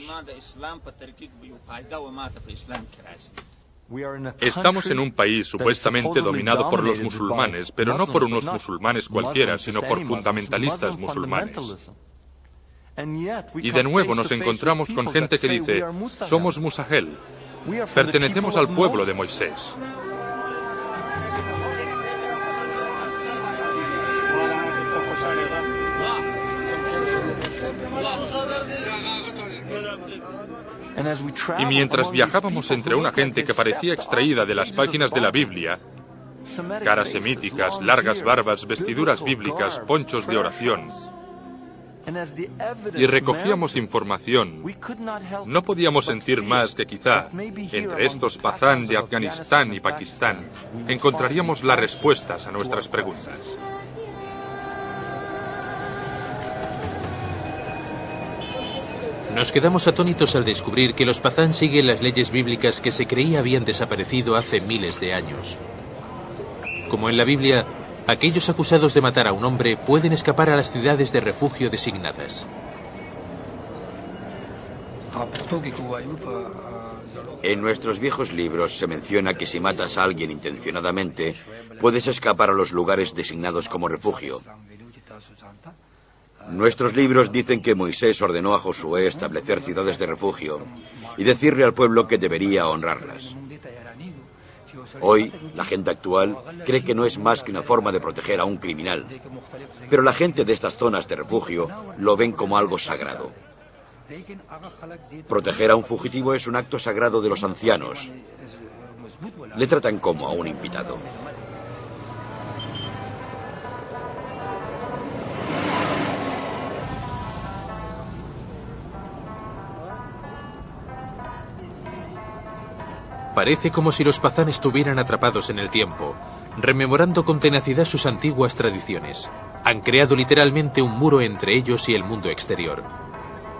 Speaker 1: Estamos en un país supuestamente dominado por los musulmanes, pero no por unos musulmanes cualquiera, sino por fundamentalistas musulmanes. Y de nuevo nos encontramos con gente que dice, somos Musahel, pertenecemos al pueblo de Moisés. Y mientras viajábamos entre una gente que parecía extraída de las páginas de la Biblia, caras semíticas, largas barbas, vestiduras bíblicas, ponchos de oración, y recogíamos información, no podíamos sentir más que quizá, entre estos Pazán de Afganistán y Pakistán, encontraríamos las respuestas a nuestras preguntas.
Speaker 3: Nos quedamos atónitos al descubrir que los Pazán siguen las leyes bíblicas que se creía habían desaparecido hace miles de años. Como en la Biblia, aquellos acusados de matar a un hombre pueden escapar a las ciudades de refugio designadas.
Speaker 4: En nuestros viejos libros se menciona que si matas a alguien intencionadamente, puedes escapar a los lugares designados como refugio. Nuestros libros dicen que Moisés ordenó a Josué establecer ciudades de refugio y decirle al pueblo que debería honrarlas. Hoy, la gente actual cree que no es más que una forma de proteger a un criminal, pero la gente de estas zonas de refugio lo ven como algo sagrado. Proteger a un fugitivo es un acto sagrado de los ancianos. Le tratan como a un invitado.
Speaker 3: Parece como si los Pazán estuvieran atrapados en el tiempo, rememorando con tenacidad sus antiguas tradiciones. Han creado literalmente un muro entre ellos y el mundo exterior.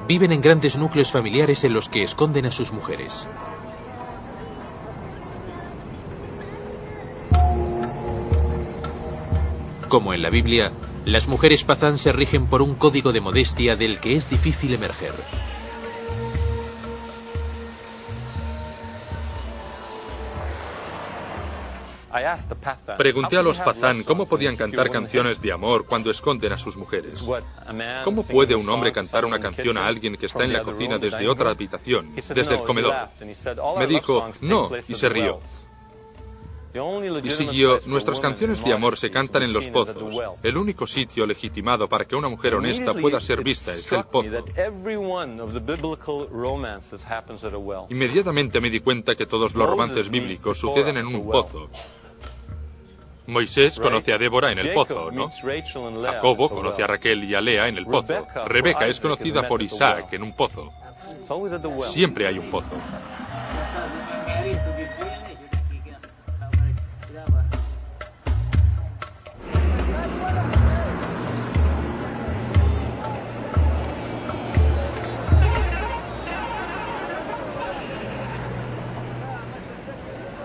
Speaker 3: Viven en grandes núcleos familiares en los que esconden a sus mujeres. Como en la Biblia, las mujeres Pazán se rigen por un código de modestia del que es difícil emerger.
Speaker 1: Pregunté a los Pazán cómo podían cantar canciones de amor cuando esconden a sus mujeres. ¿Cómo puede un hombre cantar una canción a alguien que está en la cocina desde otra habitación, desde el comedor? Me dijo, no, y se rió. Y siguió, nuestras canciones de amor se cantan en los pozos. El único sitio legitimado para que una mujer honesta pueda ser vista es el pozo. Inmediatamente me di cuenta que todos los romances bíblicos suceden en un pozo. Moisés conoce a Débora en el pozo, ¿no? Jacobo conoce a Raquel y a Lea en el pozo. Rebeca es conocida por Isaac en un pozo. Siempre hay un pozo.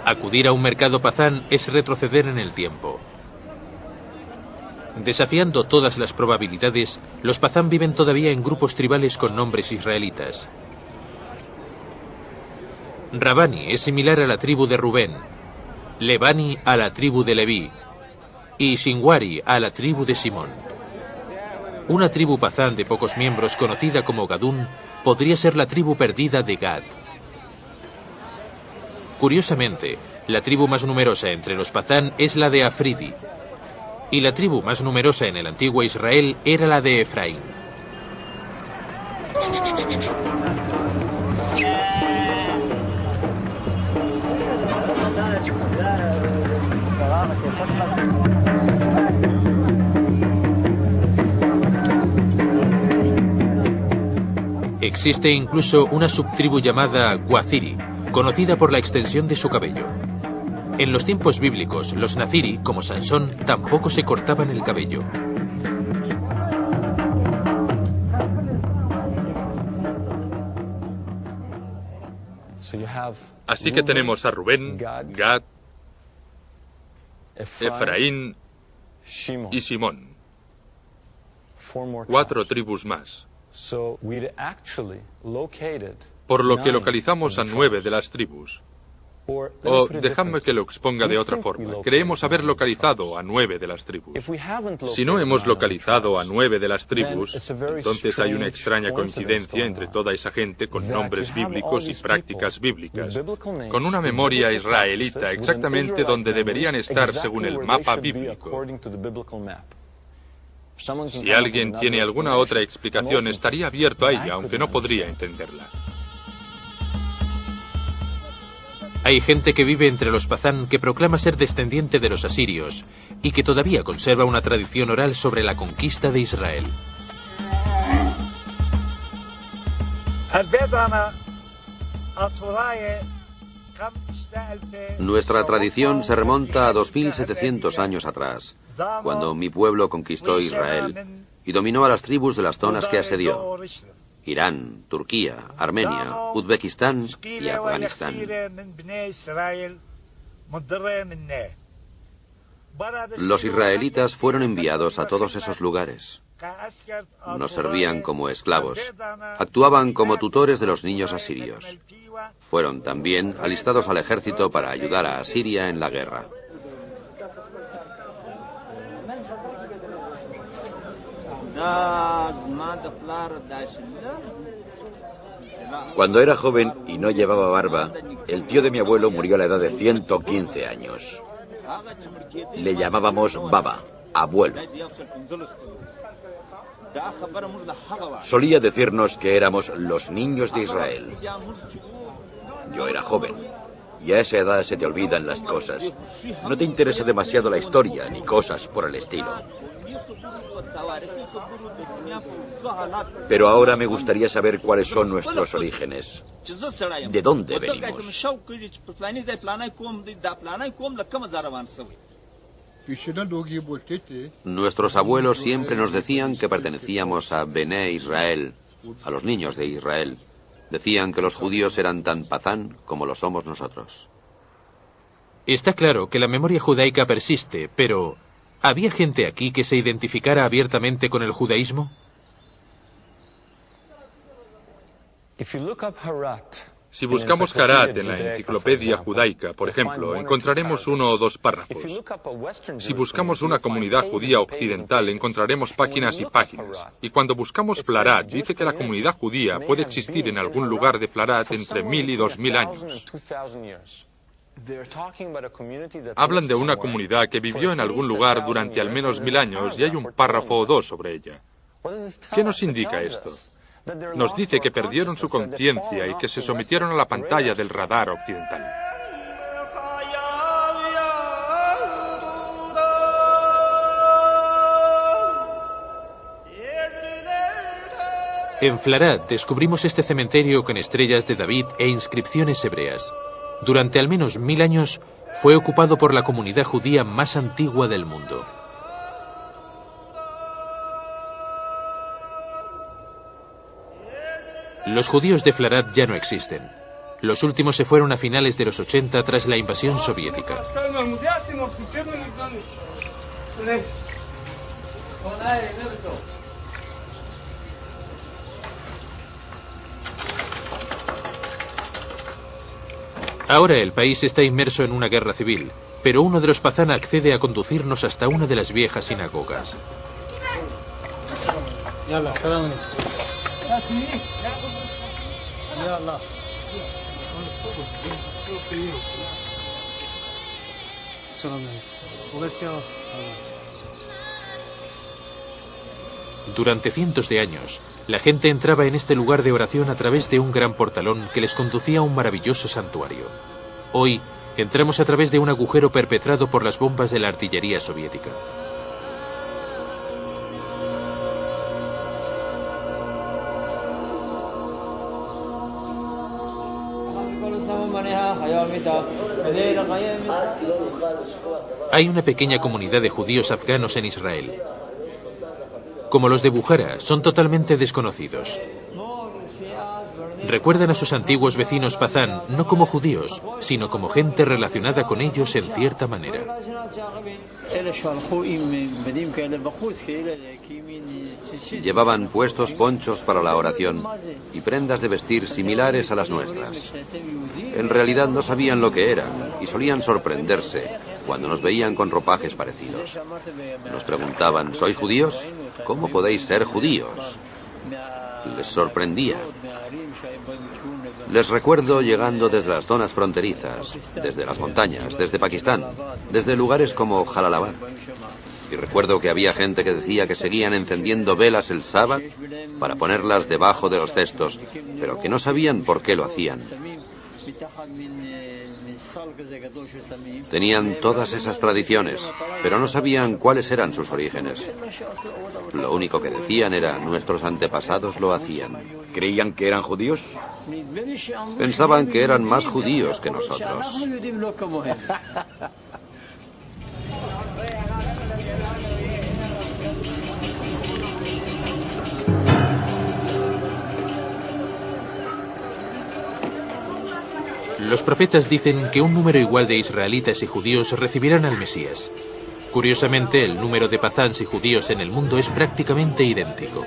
Speaker 3: Acudir a un mercado Pazán es retroceder en el tiempo. Desafiando todas las probabilidades, los Pazán viven todavía en grupos tribales con nombres israelitas. Rabani es similar a la tribu de Rubén, Lebani a la tribu de Leví, y Shinwari a la tribu de Simón. Una tribu pazán de pocos miembros, conocida como Gadún, podría ser la tribu perdida de Gad. Curiosamente, la tribu más numerosa entre los pazán es la de Afridi, y la tribu más numerosa en el antiguo Israel era la de Efraín. Existe incluso una subtribu llamada Guaziri, conocida por la extensión de su cabello. En los tiempos bíblicos, los naziri, como Sansón, tampoco se cortaban el cabello.
Speaker 1: Así que tenemos a Rubén, Gad, Efraín y Simón. 4 tribus más. Por lo que localizamos a 9 de las tribus. O dejadme que lo exponga de otra forma. Creemos haber localizado a 9 de las tribus. Si no hemos localizado a 9 de las tribus, entonces hay una extraña coincidencia entre toda esa gente con nombres bíblicos y prácticas bíblicas, con una memoria israelita exactamente donde deberían estar según el mapa bíblico. Si alguien tiene alguna otra explicación, estaría abierto a ella, aunque no podría entenderla.
Speaker 3: Hay gente que vive entre los pazán que proclama ser descendiente de los asirios y que todavía conserva una tradición oral sobre la conquista de Israel.
Speaker 2: Nuestra tradición se remonta a 2700 años atrás, cuando mi pueblo conquistó Israel y dominó a las tribus de las zonas que asedió: Irán, Turquía, Armenia, Uzbekistán y Afganistán. Los israelitas fueron enviados a todos esos lugares. Nos servían como esclavos. Actuaban como tutores de los niños asirios. Fueron también alistados al ejército para ayudar a Asiria en la guerra.
Speaker 4: Cuando era joven y no llevaba barba, el tío de mi abuelo murió a la edad de 115 años. Le llamábamos Baba, abuelo. Solía decirnos que éramos los niños de Israel. Yo era joven, y a esa edad se te olvidan las cosas. No te interesa demasiado la historia ni cosas por el estilo. Pero ahora me gustaría saber cuáles son nuestros orígenes. ¿De dónde venimos?
Speaker 2: Nuestros abuelos siempre nos decían que pertenecíamos a Bené Israel, a los niños de Israel. Decían que los judíos eran tan pazán como lo somos nosotros.
Speaker 3: Está claro que la memoria judaica persiste, pero ¿había gente aquí que se identificara abiertamente con el judaísmo?
Speaker 1: Si buscamos Harat en la enciclopedia judaica, por ejemplo, encontraremos 1 o 2 párrafos. Si buscamos una comunidad judía occidental, encontraremos páginas y páginas. Y cuando buscamos Flarat, dice que la comunidad judía puede existir en algún lugar de Flarat entre 1000 y 2000 años. Hablan de una comunidad que vivió en algún lugar durante al menos 1000 años y hay un párrafo o 2 sobre ella. ¿Qué nos indica esto? Nos dice que perdieron su conciencia y que se sometieron a la pantalla del radar occidental.
Speaker 3: En Flarat descubrimos este cementerio con estrellas de David e inscripciones hebreas. Durante al menos 1000 años fue ocupado por la comunidad judía más antigua del mundo. Los judíos de Flarat ya no existen. Los últimos se fueron a finales de los 80 tras la invasión soviética. Ahora el país está inmerso en una guerra civil pero uno de los Pazán accede a conducirnos hasta una de las viejas sinagogas. Durante cientos de años, la gente entraba en este lugar de oración a través de un gran portalón que les conducía a un maravilloso santuario. Hoy, entramos a través de un agujero perpetrado por las bombas de la artillería soviética. Hay una pequeña comunidad de judíos afganos en Israel. Como los de Bukhara, son totalmente desconocidos. Recuerdan a sus antiguos vecinos Pazán no como judíos, sino como gente relacionada con ellos en cierta manera.
Speaker 2: Llevaban puestos ponchos para la oración y prendas de vestir similares a las nuestras. En realidad no sabían lo que eran y solían sorprenderse cuando nos veían con ropajes parecidos. Nos preguntaban, ¿sois judíos? ¿Cómo podéis ser judíos? Les sorprendía. Les recuerdo llegando desde las zonas fronterizas, desde las montañas, desde Pakistán, desde lugares como Jalalabad. Y recuerdo que había gente que decía que seguían encendiendo velas el sábado para ponerlas debajo de los cestos, pero que no sabían por qué lo hacían. Tenían todas esas tradiciones, pero no sabían cuáles eran sus orígenes. Lo único que decían era, nuestros antepasados lo hacían.
Speaker 4: ¿Creían que eran judíos?
Speaker 2: Pensaban que eran más judíos que nosotros.
Speaker 3: Los profetas dicen que un número igual de israelitas y judíos recibirán al Mesías. Curiosamente, el número de Pazans y judíos en el mundo es prácticamente idéntico.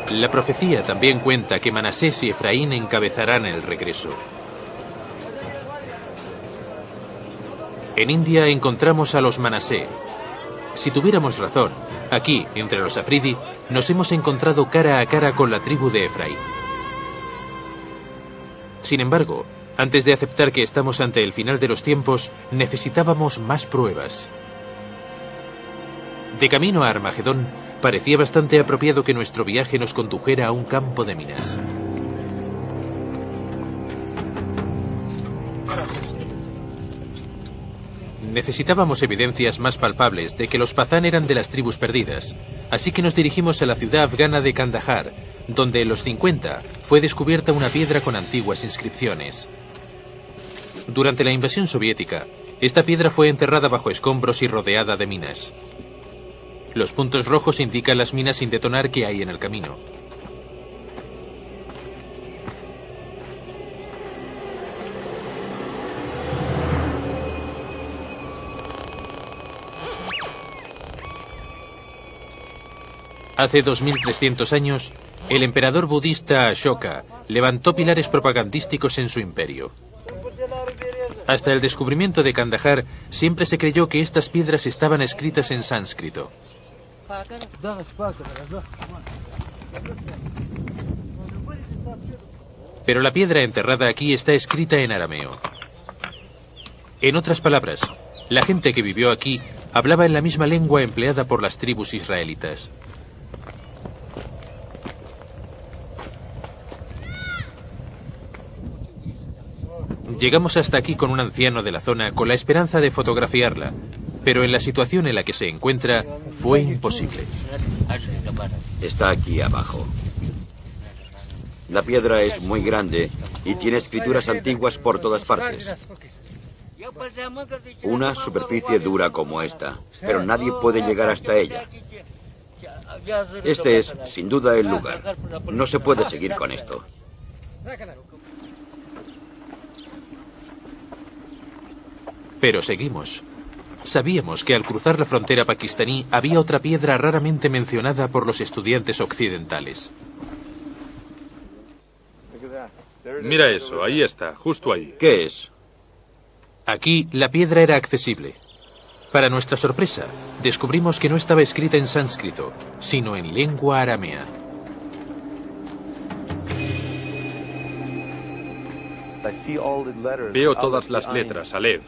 Speaker 3: La profecía también cuenta que Manasés y Efraín encabezarán el regreso. En India encontramos a los Manasé. Si tuviéramos razón, aquí, entre los Afridi, nos hemos encontrado cara a cara con la tribu de Efraín. Sin embargo, antes de aceptar que estamos ante el final de los tiempos, necesitábamos más pruebas. De camino a Armagedón, parecía bastante apropiado que nuestro viaje nos condujera a un campo de minas. Necesitábamos evidencias más palpables de que los Pazán eran de las tribus perdidas, así que nos dirigimos a la ciudad afgana de Kandahar, donde en los 50 fue descubierta una piedra con antiguas inscripciones. Durante la invasión soviética, esta piedra fue enterrada bajo escombros y rodeada de minas. Los puntos rojos indican las minas sin detonar que hay en el camino. Hace 2300 años, el emperador budista Ashoka levantó pilares propagandísticos en su imperio. Hasta el descubrimiento de Kandahar, siempre se creyó que estas piedras estaban escritas en sánscrito. Pero la piedra enterrada aquí está escrita en arameo. En otras palabras, la gente que vivió aquí hablaba en la misma lengua empleada por las tribus israelitas. Llegamos hasta aquí con un anciano de la zona con la esperanza de fotografiarla, pero en la situación en la que se encuentra fue imposible.
Speaker 4: Está aquí abajo. La piedra es muy grande y tiene escrituras antiguas por todas partes. Una superficie dura como esta, pero nadie puede llegar hasta ella. Este es, sin duda, el lugar. No se puede seguir con esto.
Speaker 3: Pero seguimos. Sabíamos que al cruzar la frontera pakistaní había otra piedra raramente mencionada por los estudiantes occidentales.
Speaker 1: Mira eso, ahí está, justo ahí.
Speaker 4: ¿Qué es?
Speaker 3: Aquí la piedra era accesible. Para nuestra sorpresa, descubrimos que no estaba escrita en sánscrito, sino en lengua aramea.
Speaker 1: Veo todas las letras, Aleph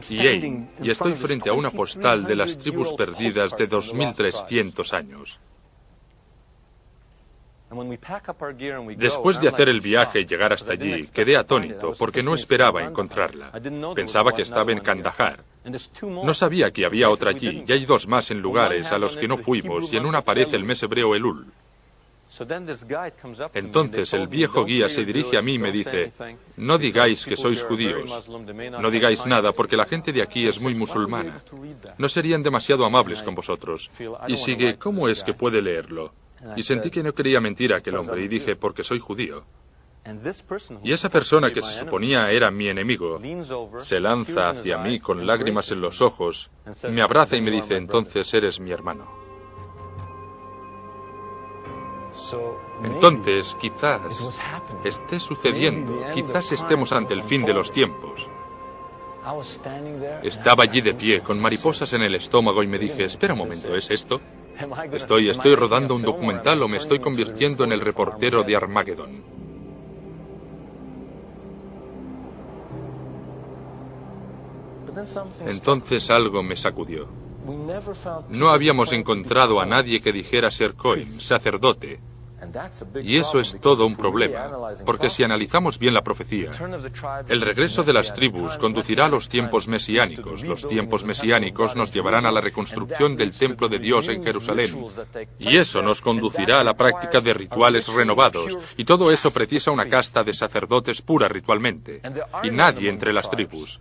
Speaker 1: y Ein, y estoy frente a una postal de las tribus perdidas de 2300 años. Después de hacer el viaje y llegar hasta allí, quedé atónito porque no esperaba encontrarla. Pensaba que estaba en Kandahar. No sabía que había otra allí, y hay dos más en lugares a los que no fuimos, y en una aparece el mes hebreo Elul. Entonces el viejo guía se dirige a mí y me dice: no digáis que sois judíos, no digáis nada porque la gente de aquí es muy musulmana. No serían demasiado amables con vosotros. Y sigue: ¿cómo es que puede leerlo? Y sentí que no quería mentir a aquel hombre y dije: porque soy judío. Y esa persona que se suponía era mi enemigo se lanza hacia mí con lágrimas en los ojos, me abraza y me dice: entonces eres mi hermano. Entonces, quizás esté sucediendo, quizás estemos ante el fin de los tiempos. Estaba allí de pie, con mariposas en el estómago, y me dije: espera un momento, ¿es esto? ¿Estoy rodando un documental o me estoy convirtiendo en el reportero de Armagedón? Entonces algo me sacudió. No habíamos encontrado a nadie que dijera ser Cohen, sacerdote. Y eso es todo un problema, porque si analizamos bien la profecía, el regreso de las tribus conducirá a los tiempos mesiánicos. Los tiempos mesiánicos nos llevarán a la reconstrucción del templo de Dios en Jerusalén. Y eso nos conducirá a la práctica de rituales renovados. Y todo eso precisa una casta de sacerdotes pura ritualmente. Y nadie entre las tribus,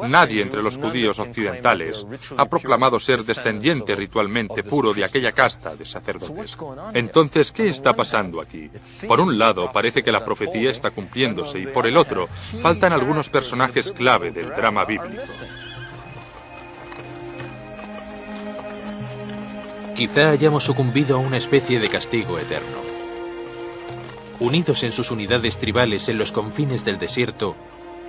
Speaker 1: nadie entre los judíos occidentales, ha proclamado ser descendiente ritualmente puro de aquella casta de sacerdotes. Entonces, ¿qué está pasando aquí? Por un lado, parece que la profecía está cumpliéndose, y por el otro, faltan algunos personajes clave del drama bíblico.
Speaker 3: Quizá hayamos sucumbido a una especie de castigo eterno. Unidos en sus unidades tribales en los confines del desierto,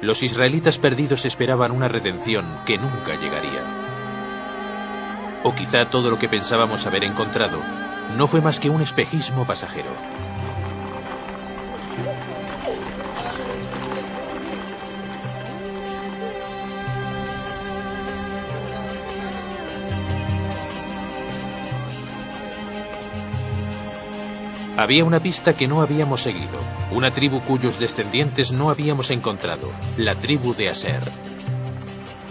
Speaker 3: los israelitas perdidos esperaban una redención que nunca llegaría. O quizá todo lo que pensábamos haber encontrado no fue más que un espejismo pasajero. Había una pista que no habíamos seguido, una tribu cuyos descendientes no habíamos encontrado, la tribu de Aser.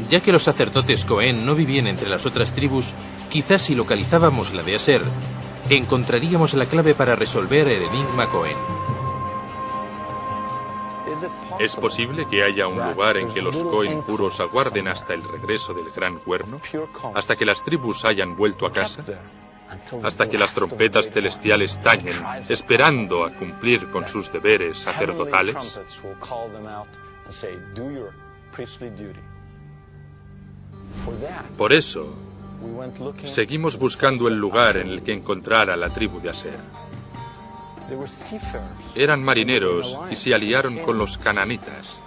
Speaker 3: Ya que los sacerdotes Cohen no vivían entre las otras tribus, quizás si localizábamos la de Aser, encontraríamos la clave para resolver el enigma Cohen.
Speaker 1: ¿Es posible que haya un lugar en que los Cohen puros aguarden hasta el regreso del gran cuerno? ¿Hasta que las tribus hayan vuelto a casa? ¿Hasta que las trompetas celestiales tañen, esperando a cumplir con sus deberes sacerdotales? Por eso, seguimos buscando el lugar en el que encontrar a la tribu de Aser. Eran marineros y se aliaron con los cananitas.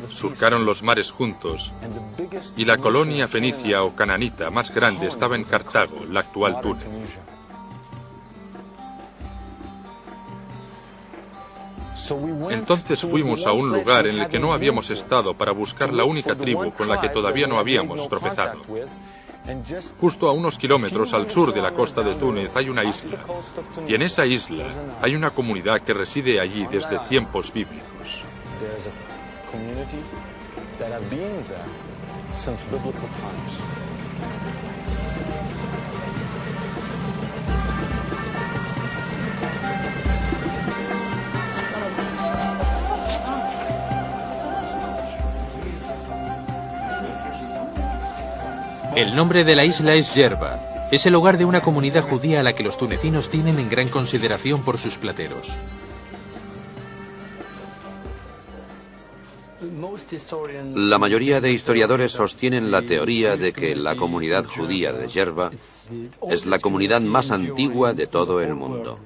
Speaker 1: Surcaron los mares juntos, y la colonia fenicia o cananita más grande estaba en Cartago, la actual Túnez. Entonces fuimos a un lugar en el que no habíamos estado para buscar la única tribu con la que todavía no habíamos tropezado. Justo a unos kilómetros al sur de la costa de Túnez hay una isla, y en esa isla hay una comunidad que reside allí desde tiempos bíblicos.
Speaker 3: El nombre de la isla es Yerba. Es el hogar de una comunidad judía a la que los tunecinos tienen en gran consideración por sus plateros.
Speaker 2: La mayoría de historiadores sostienen la teoría de que la comunidad judía de Yerba es la comunidad más antigua de todo el mundo.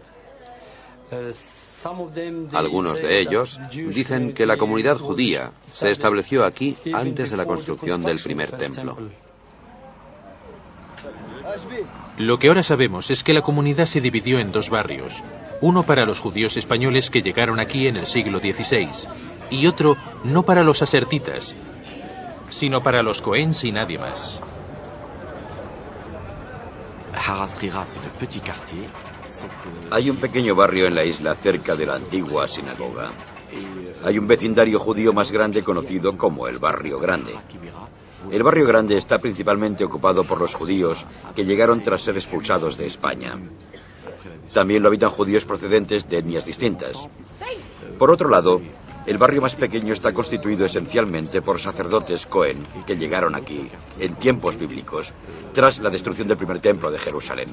Speaker 2: Algunos de ellos dicen que la comunidad judía se estableció aquí antes de la construcción del primer templo.
Speaker 3: Lo que ahora sabemos es que la comunidad se dividió en dos barrios, uno para los judíos españoles que llegaron aquí en el siglo XVI y otro no para los asertitas, sino para los Cohens y nadie más.
Speaker 4: Hay un pequeño barrio en la isla cerca de la antigua sinagoga. Hay un vecindario judío más grande conocido como el Barrio Grande. El Barrio Grande está principalmente ocupado por los judíos que llegaron tras ser expulsados de España. También lo habitan judíos procedentes de etnias distintas. Por otro lado, el barrio más pequeño está constituido esencialmente por sacerdotes Cohen que llegaron aquí, en tiempos bíblicos, tras la destrucción del primer templo de Jerusalén.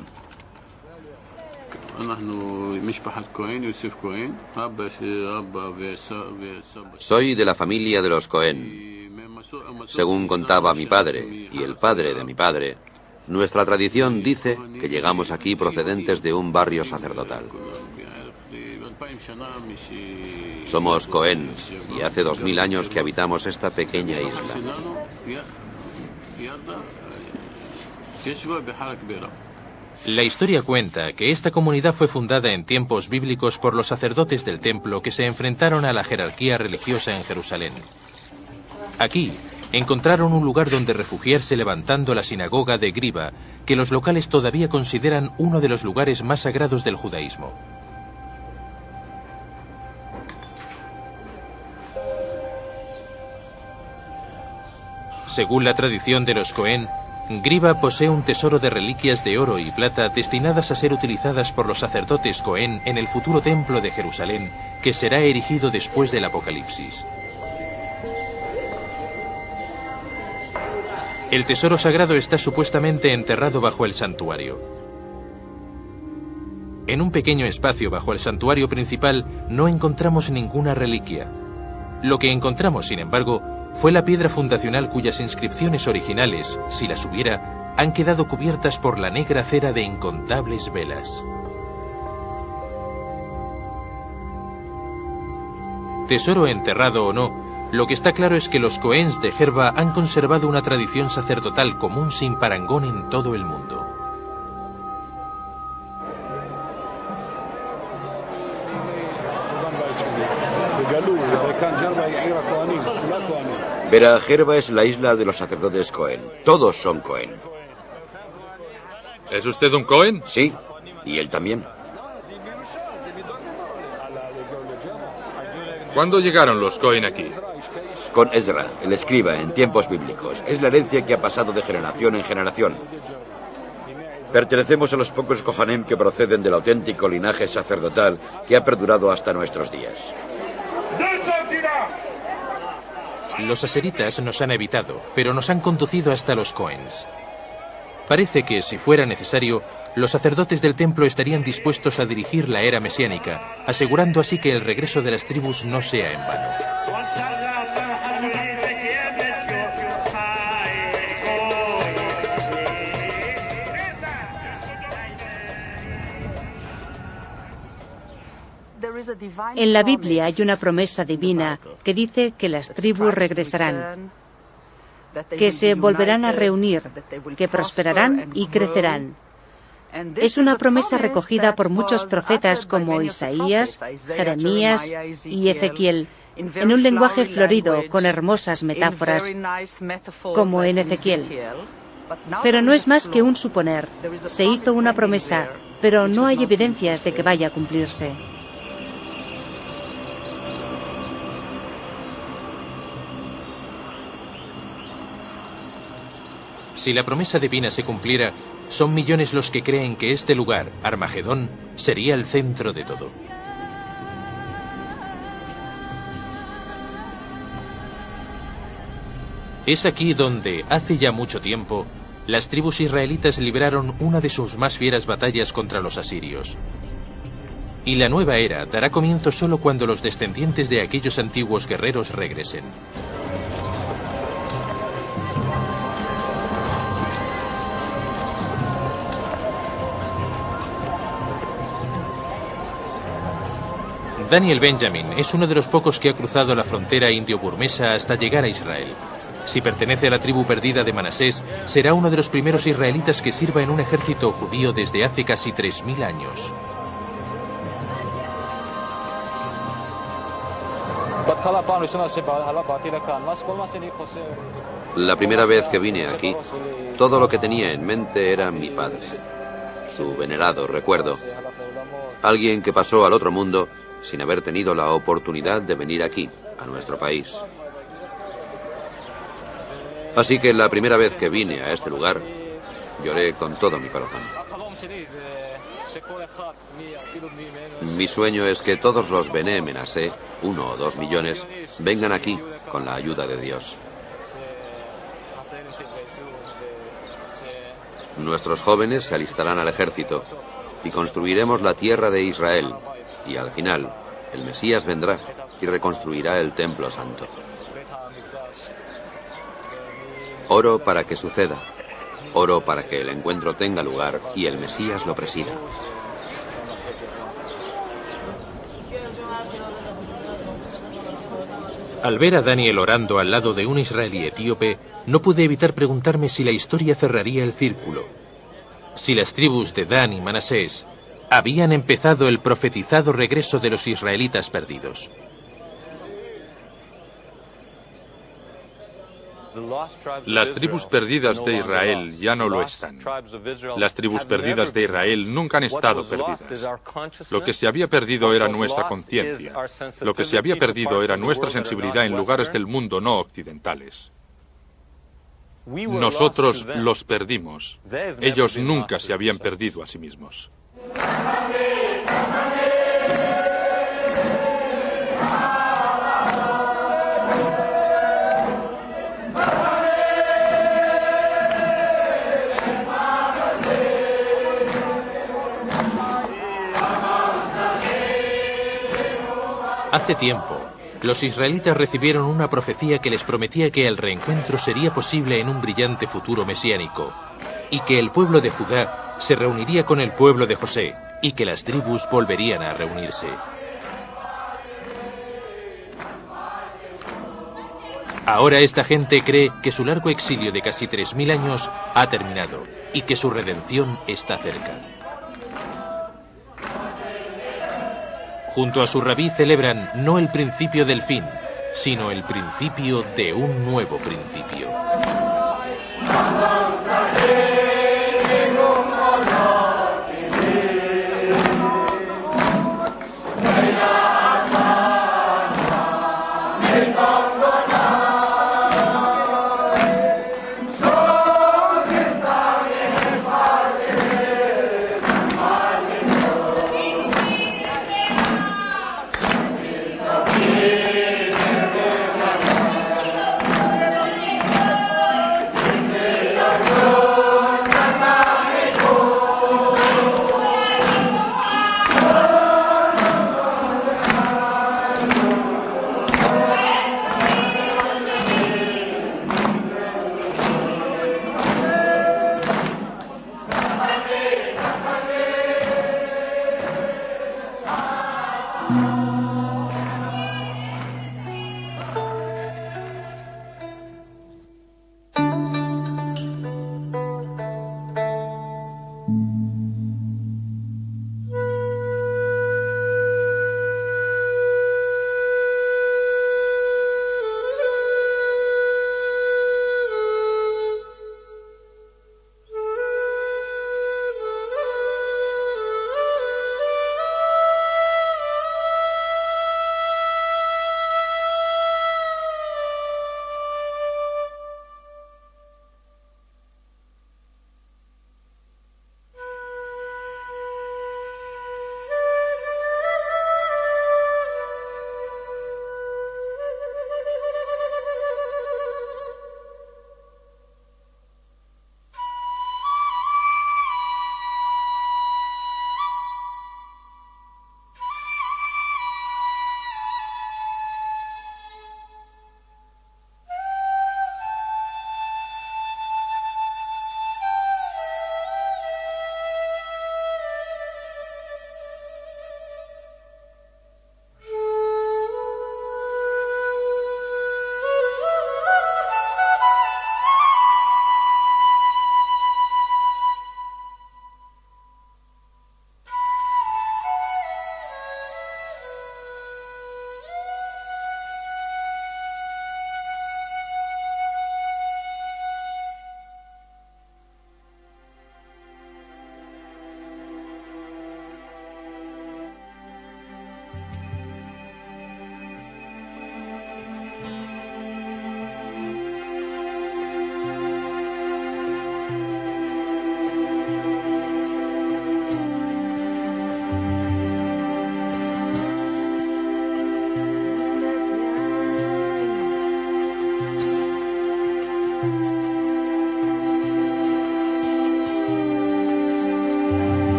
Speaker 2: Soy de la familia de los Cohen. Según contaba mi padre y el padre de mi padre, nuestra tradición dice que llegamos aquí procedentes de un barrio sacerdotal. Somos Cohens y hace 2000 años que habitamos esta pequeña isla.
Speaker 3: La historia cuenta que esta comunidad fue fundada en tiempos bíblicos por los sacerdotes del templo que se enfrentaron a la jerarquía religiosa en Jerusalén. Aquí encontraron un lugar donde refugiarse levantando la sinagoga de Griba, que los locales todavía consideran uno de los lugares más sagrados del judaísmo. Según la tradición de los Cohen, Griba posee un tesoro de reliquias de oro y plata destinadas a ser utilizadas por los sacerdotes Cohen en el futuro templo de Jerusalén, que será erigido después del Apocalipsis. El tesoro sagrado está supuestamente enterrado bajo el santuario. En un pequeño espacio bajo el santuario principal no encontramos ninguna reliquia. Lo que encontramos, sin embargo, fue la piedra fundacional cuyas inscripciones originales, si las hubiera, han quedado cubiertas por la negra cera de incontables velas. Tesoro enterrado o no, lo que está claro es que los Cohens de Gerba han conservado una tradición sacerdotal común sin parangón en todo el mundo.
Speaker 4: Verá, Gerba es la isla de los sacerdotes Cohen. Todos son Cohen.
Speaker 1: ¿Es usted un Cohen?
Speaker 4: Sí, y él también.
Speaker 1: ¿Cuándo llegaron los Cohen aquí?
Speaker 4: Con Ezra, el escriba, en tiempos bíblicos. Es la herencia que ha pasado de generación en generación. Pertenecemos a los pocos Kohanim que proceden del auténtico linaje sacerdotal que ha perdurado hasta nuestros días.
Speaker 3: Los aseritas nos han evitado, pero nos han conducido hasta los Cohens. Parece que, si fuera necesario, los sacerdotes del templo estarían dispuestos a dirigir la era mesiánica, asegurando así que el regreso de las tribus no sea en vano.
Speaker 5: En la Biblia hay una promesa divina que dice que las tribus regresarán, que se volverán a reunir, que prosperarán y crecerán. Es una promesa recogida por muchos profetas como Isaías, Jeremías y Ezequiel, en un lenguaje florido con hermosas metáforas, como en Ezequiel. Pero no es más que un suponer. Se hizo una promesa, pero no hay evidencias de que vaya a cumplirse.
Speaker 3: Si la promesa divina se cumpliera, son millones los que creen que este lugar, Armagedón, sería el centro de todo. Es aquí donde, hace ya mucho tiempo, las tribus israelitas libraron una de sus más fieras batallas contra los asirios. Y la nueva era dará comienzo solo cuando los descendientes de aquellos antiguos guerreros regresen. Daniel Benjamin es uno de los pocos que ha cruzado la frontera indio-burmesa hasta llegar a Israel. Si pertenece a la tribu perdida de Manasés, será uno de los primeros israelitas que sirva en un ejército judío desde hace casi 3000 años.
Speaker 2: La primera vez que vine aquí, todo lo que tenía en mente era mi padre, su venerado recuerdo. Alguien que pasó al otro mundo sin haber tenido la oportunidad de venir aquí, a nuestro país. Así que la primera vez que vine a este lugar, lloré con todo mi corazón. Mi sueño es que todos los Bené Menasé, 1 o 2 millones, vengan aquí con la ayuda de Dios. Nuestros jóvenes se alistarán al ejército y construiremos la tierra de Israel. Y al final, el Mesías vendrá y reconstruirá el templo santo. Oro para que suceda. Oro para que el encuentro tenga lugar y el Mesías lo presida.
Speaker 3: Al ver a Daniel orando al lado de un israelí etíope, no pude evitar preguntarme si la historia cerraría el círculo. Si las tribus de Dan y Manasés habían empezado el profetizado regreso de los israelitas perdidos.
Speaker 1: Las tribus perdidas de Israel ya no lo están. Las tribus perdidas de Israel nunca han estado perdidas. Lo que se había perdido era nuestra conciencia. Lo que se había perdido era nuestra sensibilidad en lugares del mundo no occidentales. Nosotros los perdimos. Ellos nunca se habían perdido a sí mismos.
Speaker 3: Hace tiempo, los israelitas recibieron una profecía que les prometía que el reencuentro sería posible en un brillante futuro mesiánico, y que el pueblo de Judá se reuniría con el pueblo de José, y que las tribus volverían a reunirse. Ahora esta gente cree que su largo exilio de casi 3000 años ha terminado, y que su redención está cerca. Junto a su rabí celebran no el principio del fin, sino el principio de un nuevo principio.